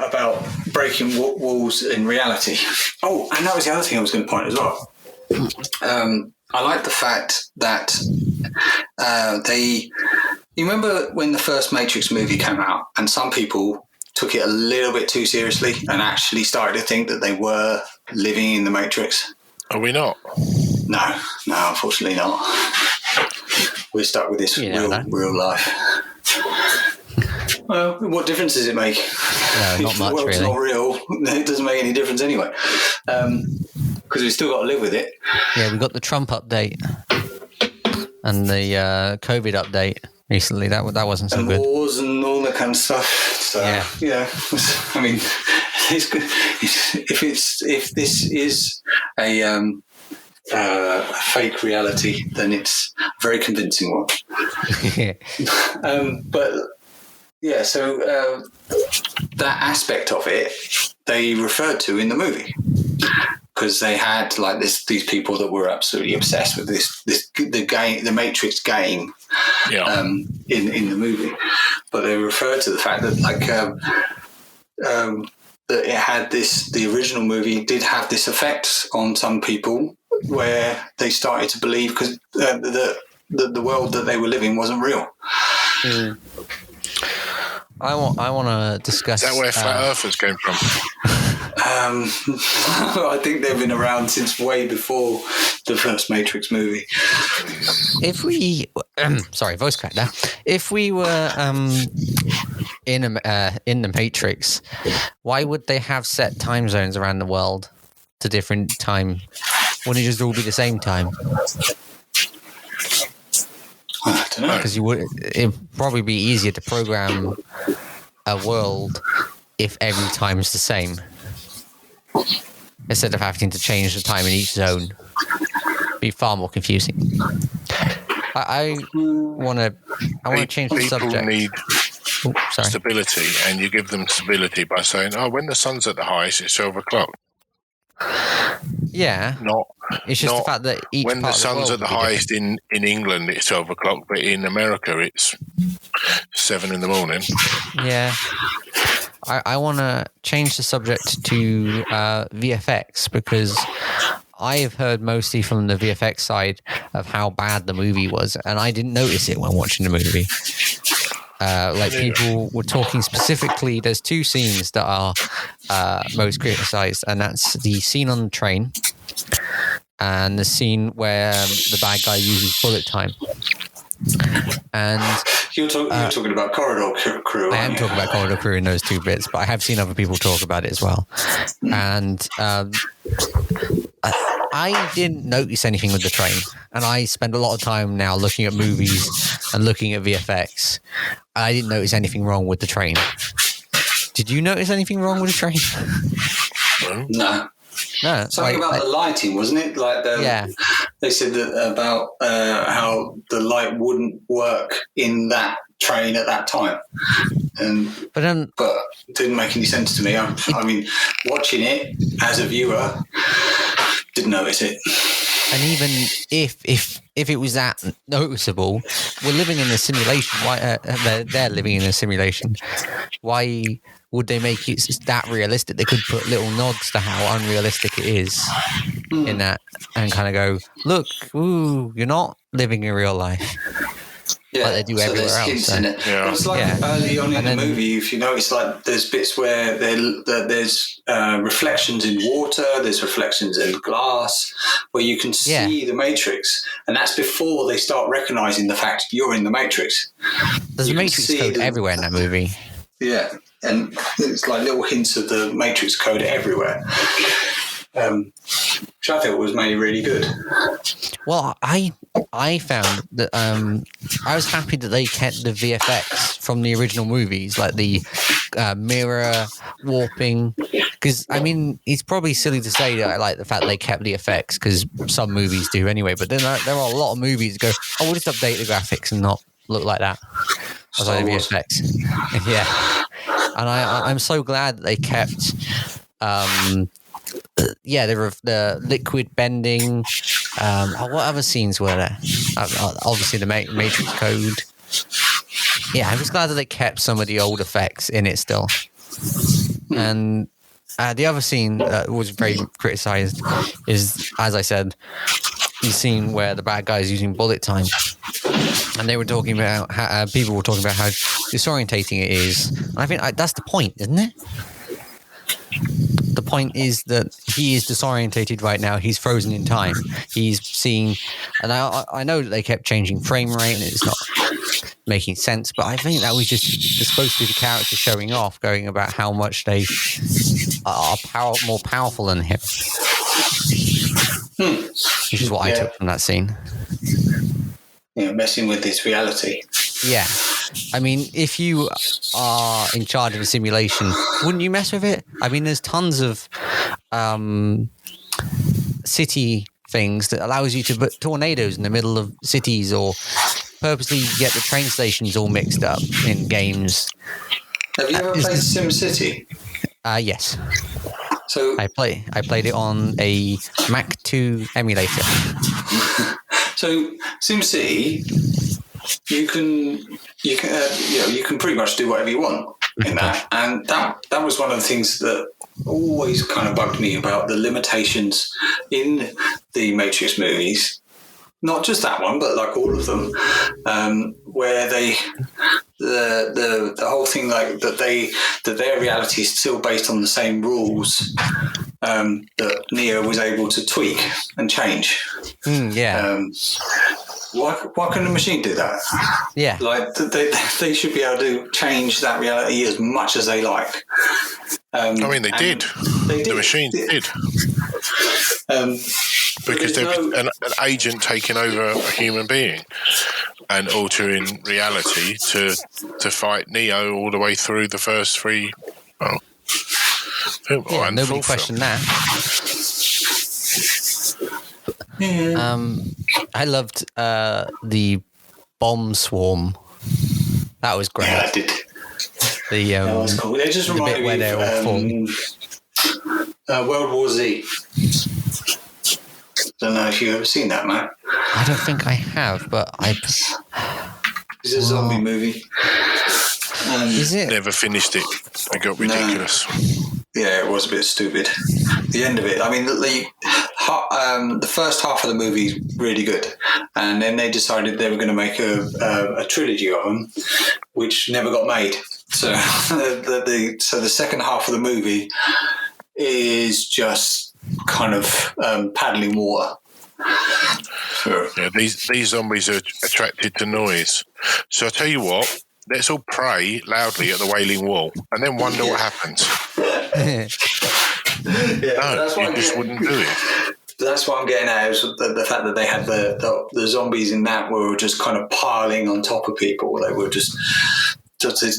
About breaking walls in reality. Oh, and that was the other thing I was going to point as well. I like the fact that you remember when the first Matrix movie came out, and some people took it a little bit too seriously and actually started to think that they were living in the Matrix? Are we not? No, unfortunately not. We're stuck with this real life. Well, what difference does it make? No, not if much, the world's really. not real, it doesn't make any difference anyway. Because we've still got to live with it. Yeah, we got the Trump update and the COVID update recently. That wasn't so and good. Wars and all that kind of stuff. So yeah. I mean, it's good. If this is a fake reality, then it's a very convincing one. But yeah, so that aspect of it they referred to in the movie, because they had like these people that were absolutely obsessed with the Matrix game, in the movie. But they referred to the fact that that it had the original movie did have this effect on some people, where they started to believe because the world that they were living wasn't real. Mm. I want to discuss. Is that where flat earthers came from? I think they've been around since way before the first Matrix movie. If we, sorry, voice crack there. If we were in the Matrix, why would they have set time zones around the world to different time? Wouldn't it just all be the same time? I don't know. Because it'd probably be easier to program a world if every time is the same, instead of having to change the time in each zone. It'd be far more confusing. I want to change the subject. People need stability, and you give them stability by saying, when the sun's at the highest, it's 12 o'clock. Yeah. It's just the fact that each when part the sun's at the highest in England, it's 12 o'clock, but in America, it's 7 in the morning. Yeah. I want to change the subject to VFX, because I've heard mostly from the VFX side of how bad the movie was, and I didn't notice it when watching the movie. People were talking specifically, there's two scenes that are most criticized, and that's the scene on the train and the scene where the bad guy uses bullet time. And you're talking about Corridor Crew. I am talking about Corridor Crew in those two bits, but I have seen other people talk about it as well. And I didn't notice anything with the train, and I spend a lot of time now looking at movies and looking at VFX. I didn't notice anything wrong with the train. Did you notice anything wrong with the train? No. Something about the lighting, wasn't it? They said that about how the light wouldn't work in that train at that time, but it didn't make any sense to me. I mean, watching it as a viewer, didn't notice it. And even if it was that noticeable, we're living in a simulation. Why they're living in a simulation? Why would they make it that realistic? They could put little nods to how unrealistic it is in that, and kind of go, "Look, you're not living in real life." Yeah, like they do everywhere else. Hints in it. Yeah. It's like early on in the movie, if you notice, like there's bits where there's reflections in water, there's reflections in glass, where you can see the Matrix, and that's before they start recognizing the fact you're in the Matrix. There's a Matrix code everywhere in that movie. Yeah, and it's like little hints of the Matrix code everywhere. Which I thought was made really good. Well, I found that I was happy that they kept the VFX from the original movies, like the mirror warping. Because I mean, it's probably silly to say that I like the fact that they kept the effects, because some movies do anyway. But then there are a lot of movies that go, "Oh, we'll just update the graphics and not look like that." Star the Wars. VFX. Yeah, and I'm so glad that they kept. The liquid bending. What other scenes were there? Obviously, the Matrix Code. Yeah, I'm just glad that they kept some of the old effects in it still. And the other scene that was very criticized is, as I said, the scene where the bad guy is using bullet time. And they were talking about how people were talking about how disorientating it is. And I think that's the point, isn't it? The point is that he is disorientated right now. He's frozen in time. He's seeing, and I know that they kept changing frame rate and it's not making sense, but I think that was just supposed to be the character showing off, going about how much they are more powerful than him. Which is what I took from that scene. Messing with this reality. Yeah. I mean, if you are in charge of a simulation, wouldn't you mess with it? I mean, there's tons of city things that allows you to put tornadoes in the middle of cities, or purposely get the train stations all mixed up in games. Have you ever played SimCity? Yes. So I played it on a Mac 2 emulator. So SimCity, you can pretty much do whatever you want in that, and that was one of the things that always kind of bugged me about the limitations in the Matrix movies. Not just that one, but like all of them, where the whole thing, like that their reality is still based on the same rules that Neo was able to tweak and change. Why can the machine do that? Yeah, like they should be able to change that reality as much as they like. I mean, they did. The machine did. Because there was an agent taking over a human being and altering reality to fight Neo all the way through the first three. Nobody questioned that. I loved the bomb swarm. That was great. Yeah, I did. That was cool. They just reminded me of World War Z. Don't know if you've ever seen that, Matt. I don't think I have, but It's a zombie movie. Is it? Never finished it. It got ridiculous. Yeah, it was a bit stupid. The end of it. I mean, the first half of the movie is really good, and then they decided they were going to make a trilogy of them, which never got made. So the second half of the movie is just kind of paddling water. Sure. Yeah, these zombies are attracted to noise. So I tell you what, let's all pray loudly at the Wailing Wall and then wonder what happens. You just wouldn't do it. That's what I'm getting at, is the fact that they had the zombies in that were just kind of piling on top of people. They were just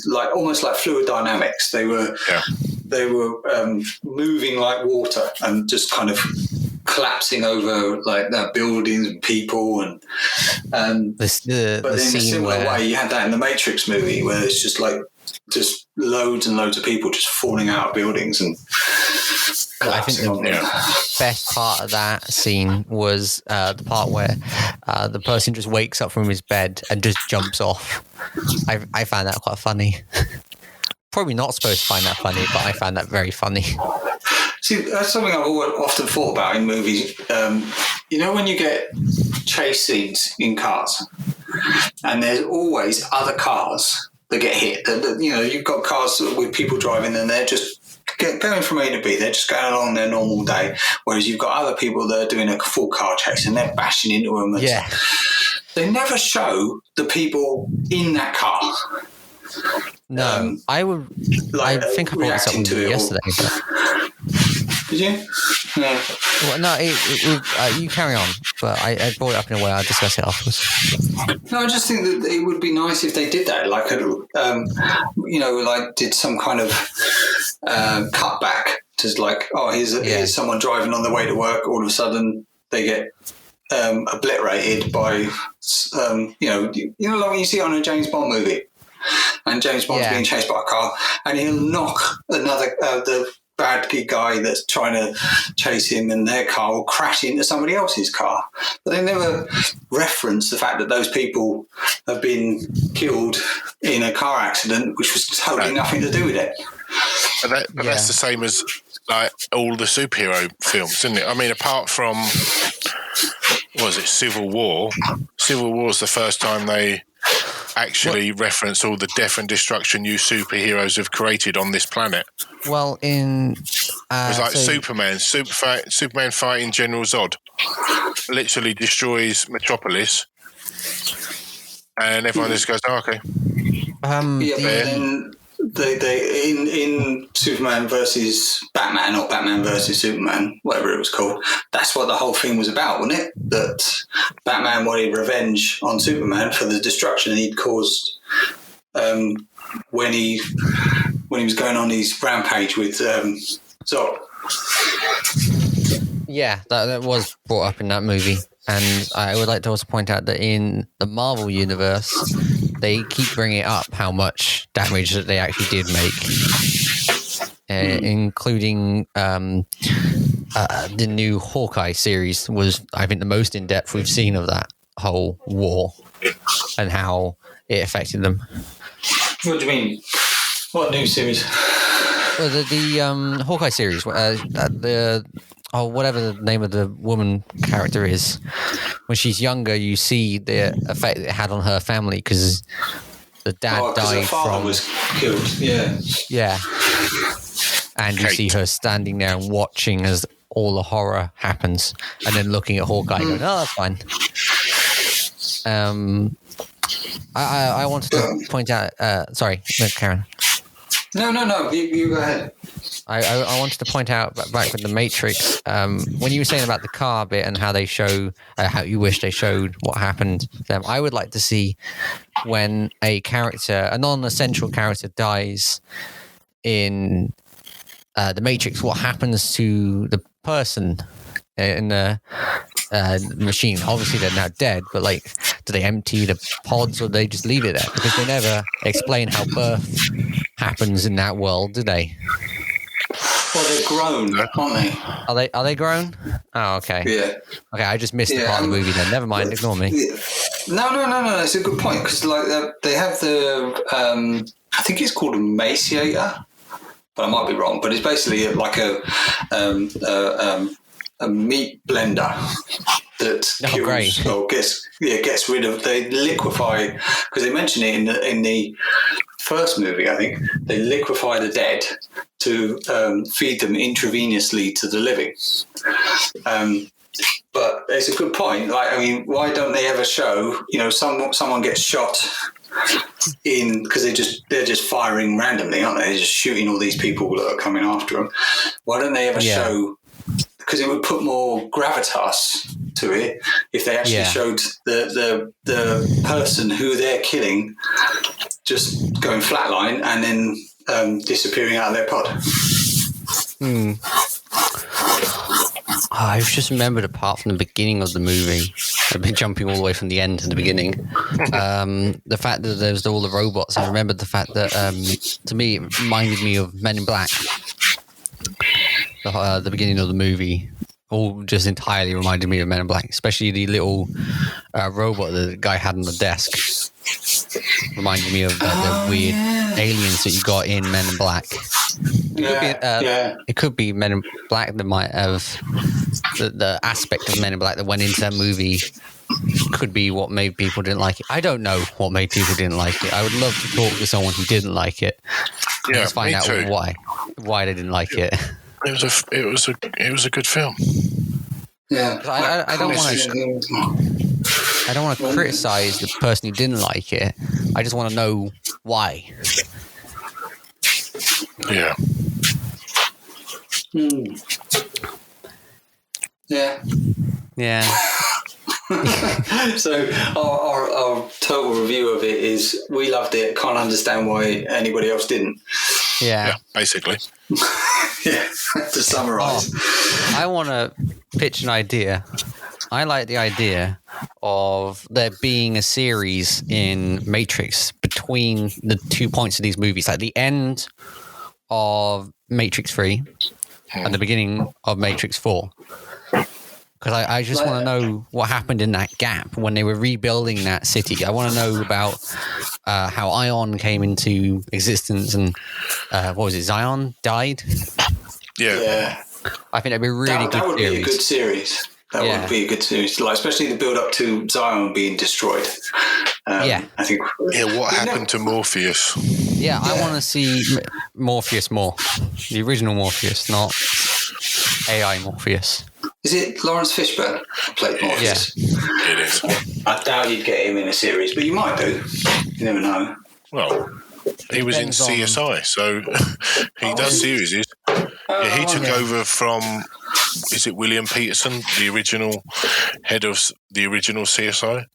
like almost like fluid dynamics. They were moving like water and just kind of collapsing over like buildings and people and but in a similar way you had that in the Matrix movie where it's just like just loads and loads of people just falling out of buildings and I think the best part of that scene was the part where the person just wakes up from his bed and just jumps off. I found that quite funny. Probably not supposed to find that funny, but I found that very funny. See, that's something I've often thought about in movies. When you get chase scenes in cars, and there's always other cars that get hit. You've got cars with people driving, and they're just going from A to B. They're just going along their normal day. Whereas you've got other people that are doing a full car chase, and they're bashing into them. Yeah. They never show the people in that car. No, I think I brought this up with you yesterday. Did you? No. Well, no, you carry on, but I brought it up in a way. I'll discuss it afterwards. No, I just think that it would be nice if they did that, like, like did some kind of cutback to like, oh, here's someone driving on the way to work. All of a sudden, they get obliterated by, like when you see it on a James Bond movie, and James Bond's being chased by a car, and he'll knock another the bad guy that's trying to chase him, and their car will crash into somebody else's car. But they never reference the fact that those people have been killed in a car accident, which was totally nothing to do with it. But that's the same as like all the superhero films, isn't it? I mean, apart from, what was it, Civil War? Civil War's the first time they actually reference all the death and destruction you superheroes have created on this planet. Well, it was like Superman fighting General Zod, literally destroys Metropolis, and everyone just goes, "Oh, okay." They in Superman versus Batman, or Batman versus Superman, whatever it was called, that's what the whole thing was about, wasn't it? That Batman wanted revenge on Superman for the destruction he'd caused when he was going on his rampage with Zod. Yeah, that was brought up in that movie. And I would like to also point out that in the Marvel universe, they keep bringing up how much damage that they actually did make, including the new Hawkeye series was, I think, the most in-depth we've seen of that whole war and how it affected them. What do you mean? What new series? Well, the Hawkeye series, whatever the name of the woman character is. When she's younger, you see the effect it had on her family because the dad died her father was killed. Yeah. And you see her standing there and watching as all the horror happens, and then looking at Hawkeye, going, "Oh, that's fine." I wanted to point out. Sorry, Karen. No. You go ahead. I wanted to point out back with the Matrix, when you were saying about the car bit and how they show how you wish they showed what happened to them. I would like to see when a non-essential character dies in the Matrix, what happens to the person in the machine. Obviously, they're now dead, but like, do they empty the pods or do they just leave it there? Because they never explain how birth happens in that world, do they? Well, they're grown, aren't they? Are they grown? Oh, okay. Yeah. Okay, I just missed the part of the movie then. Never mind, ignore me. No. It's a good point because like they have the I think it's called a maciator, but I might be wrong. But it's basically like a meat blender that kills or gets rid of. They liquefy, because they mention it in the first movie. I think they liquefy the dead to feed them intravenously to the living. But it's a good point. Like, I mean, why don't they ever show? Someone gets shot in because they're just firing randomly, aren't they? They're just shooting all these people that are coming after them. Why don't they ever show? Because it would put more gravitas to it if they actually showed the person who they're killing just going flatline and then disappearing out of their pod. I've just remembered, apart from the beginning of the movie, I've been jumping all the way from the end to the beginning. The fact that there's all the robots, I remembered the fact that, to me, it reminded me of Men in Black. The beginning of the movie all just entirely reminded me of Men in Black, especially the little robot that the guy had on the desk. Reminded me of the weird aliens that you got in Men in Black. It could be Men in Black that might have the aspect of Men in Black that went into that movie. Could be what made people didn't like it. I don't know what made people didn't like it. I would love to talk to someone who didn't like it. Let's find out why they didn't like it. It was a good film. Yeah, I don't want to criticize the person who didn't like it. I just want to know why. Yeah. Yeah. Yeah. So our total review of it is we loved it. Can't understand why anybody else didn't. Yeah. Basically. Yeah. To summarise. I want to pitch an idea. I like the idea of there being a series in Matrix between the 2 points of these movies, like the end of Matrix 3 and the beginning of Matrix 4. Because I just want to know what happened in that gap when they were rebuilding that city. I want to know about how Ion came into existence and what was it? Zion died. Yeah. I think that'd be a really good. That would series. be a good series. That would be a good series, like especially the build up to Zion being destroyed. I think. Yeah, what happened to Morpheus? Yeah, I want to see Morpheus more. The original Morpheus, not AI Morpheus. Is it Lawrence Fishburne who played Morpheus? Yeah, it is. I doubt you'd get him in a series, but you might do. You never know. Well, he was in CSI, so he does series. Yeah, he took over from, is it William Peterson, the original head of the original CSI?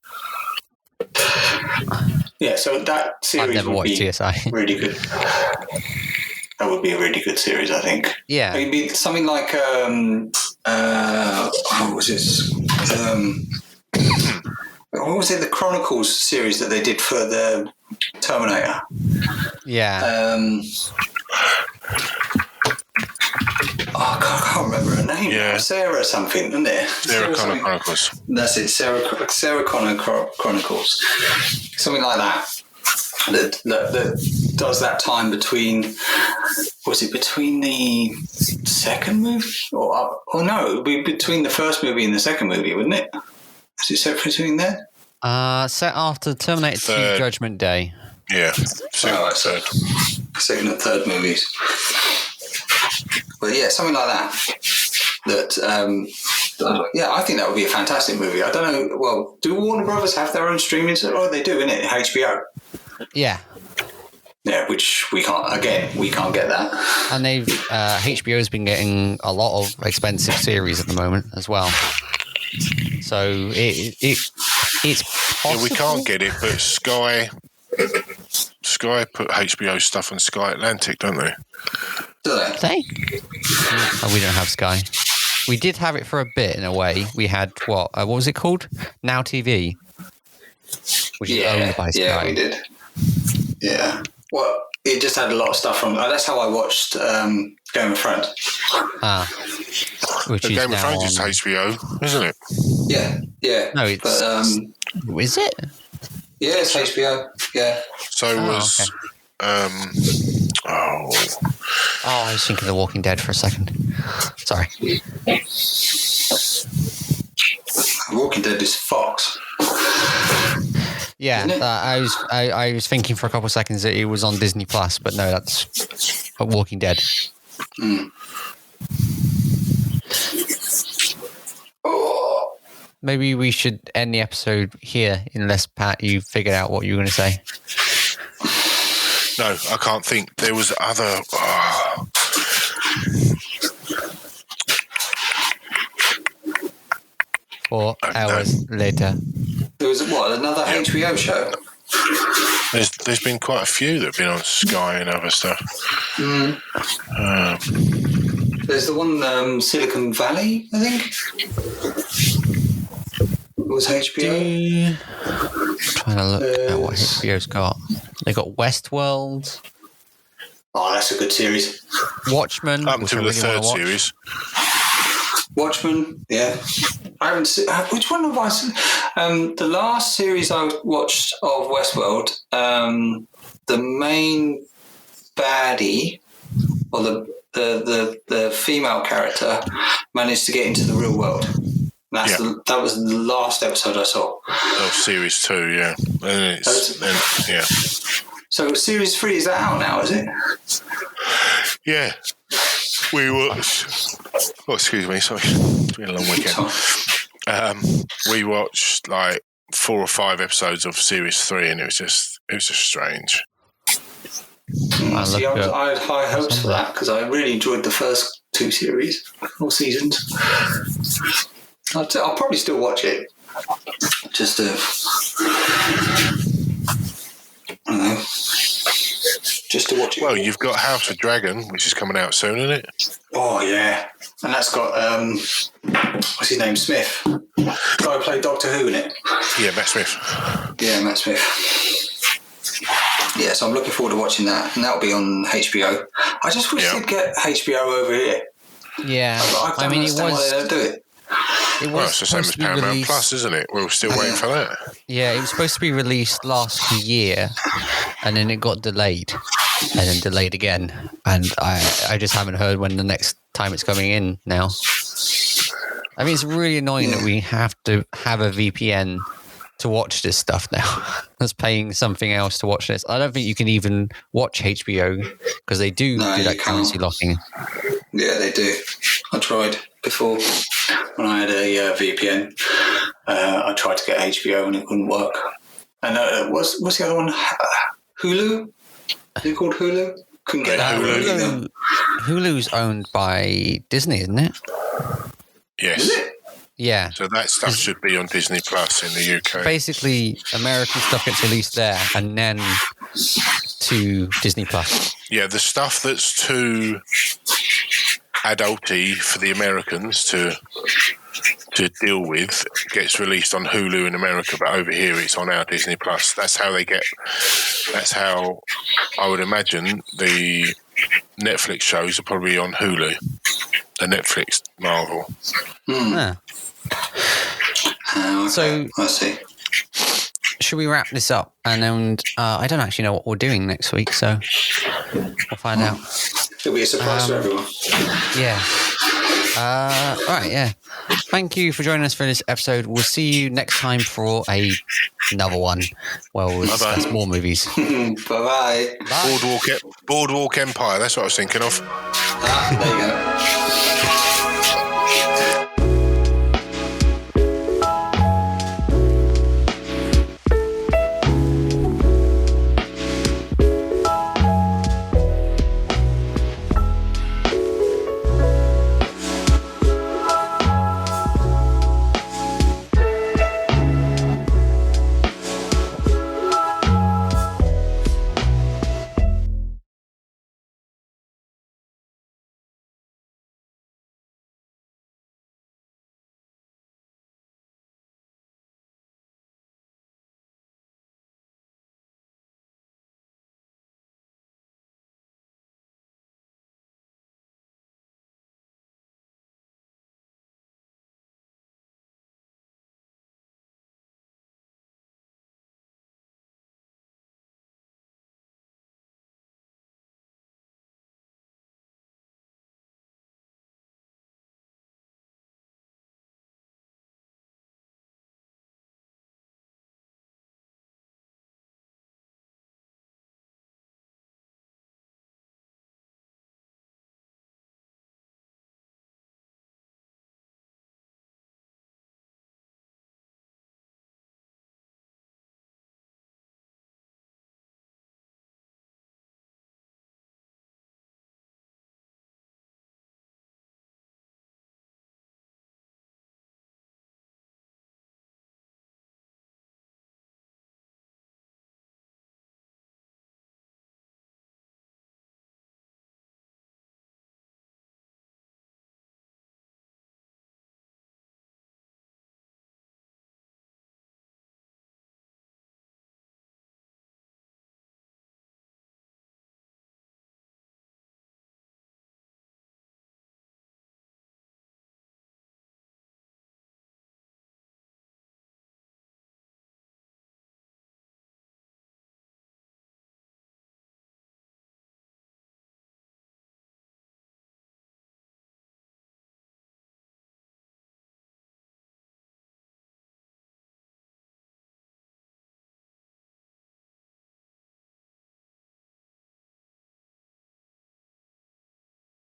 Yeah, so that series I've never would watched be CSI. really good. That would be a really good series, I think. Yeah. It'd be something like, what was it? What was it? The Chronicles series that they did for the Terminator. Yeah. I can't remember her name. Yeah. Sarah something, isn't it? Sarah Connor Chronicles. That's it, Sarah Connor Chronicles. Something like that. That does that time between, was it between the second movie? Or no, it would be between the first movie and the second movie, wouldn't it? Is it set between there? Set after Terminator 2 Judgment Day. Yeah. Second and third movies. But yeah, something like that. I think that would be a fantastic movie. I don't know. Well, do Warner Brothers have their own streaming? Oh, they do, innit? HBO. Yeah. Yeah, which we can't get that. And they've HBO's been getting a lot of expensive series at the moment as well. So it's possible. Yeah, we can't get it, but Sky put HBO stuff on Sky Atlantic, don't they? Do they? Oh, we don't have Sky. We did have it for a bit in a way. We had what was it called? Now TV, which is owned by Sky. Yeah, we did. Yeah. Well, it just had a lot of stuff from. That's how I watched Game of Thrones. Which is Game of now Thrones is HBO, isn't it? Yeah. No, it's. But, is it? Yeah, it's HBO. Yeah. So was. Okay. I was thinking of The Walking Dead for a second. Sorry. Walking Dead is Fox. Yeah, I was thinking for a couple of seconds that it was on Disney Plus, but no, that's Walking Dead. Mm. Maybe we should end the episode here, unless Pat, you figured out what you were going to say. No, I can't think. There was other. 4 hours later. There was another HBO show. There's been quite a few that have been on Sky and other stuff. There's the one Silicon Valley, I think. It was HBO. I'm trying to look at what HBO's got. They got Westworld. Oh, that's a good series. Watchmen. Up until the third series. Watchmen, yeah. I haven't seen. Which one have I seen? The last series I watched of Westworld, the main baddie, or the female character, managed to get into the real world. That was the last episode I saw. Of series 2, yeah. And yeah. So series 3, is that out now, is it? Yeah. We watched... Oh, excuse me, sorry. It's been a long weekend. We watched like 4 or 5 episodes of series 3 and it was just strange. I had high hopes for that because I really enjoyed the first 2 series or seasons. I'll probably still watch it. Just to, I don't know, just to watch it. Well, you've got House of Dragon, which is coming out soon, isn't it? Oh yeah, and that's got what's his name? Smith. The guy who played Doctor Who in it. Yeah, Matt Smith. Yeah, Matt Smith. Yeah, so I'm looking forward to watching that, and that'll be on HBO. I just wish they'd get HBO over here. Yeah, I mean, it was. Why they don't do it. Well, it's the same as Paramount Plus, isn't it? We're still waiting for that. Yeah, it was supposed to be released last year, and then it got delayed, and then delayed again. And I just haven't heard when the next time it's coming in now. I mean, it's really annoying that we have to have a VPN to watch this stuff now. That's paying something else to watch this. I don't think you can even watch HBO because they do that currency locking. Yeah, they do. I tried before when I had a VPN. I tried to get HBO and it wouldn't work. And what's the other one? Hulu? Is it called Hulu? Couldn't get that Hulu. Hulu's owned by Disney, isn't it? Yes. Is it? Yeah. So that stuff should be on Disney Plus in the UK. Basically, American stuff gets released there and then to Disney Plus. Yeah, the stuff that's too adulty for the Americans to deal with gets released on Hulu in America, but over here it's on our Disney Plus. That's how I would imagine the Netflix shows are probably on Hulu. The Netflix Marvel. Yeah. Okay. So I see. should we wrap this up? And then I don't actually know what we're doing next week, so we'll find out. It'll be a surprise for everyone. Yeah. All right, yeah. Thank you for joining us for this episode. We'll see you next time for another one where we'll discuss more movies. Bye-bye. Boardwalk Empire, that's what I was thinking of. There you go.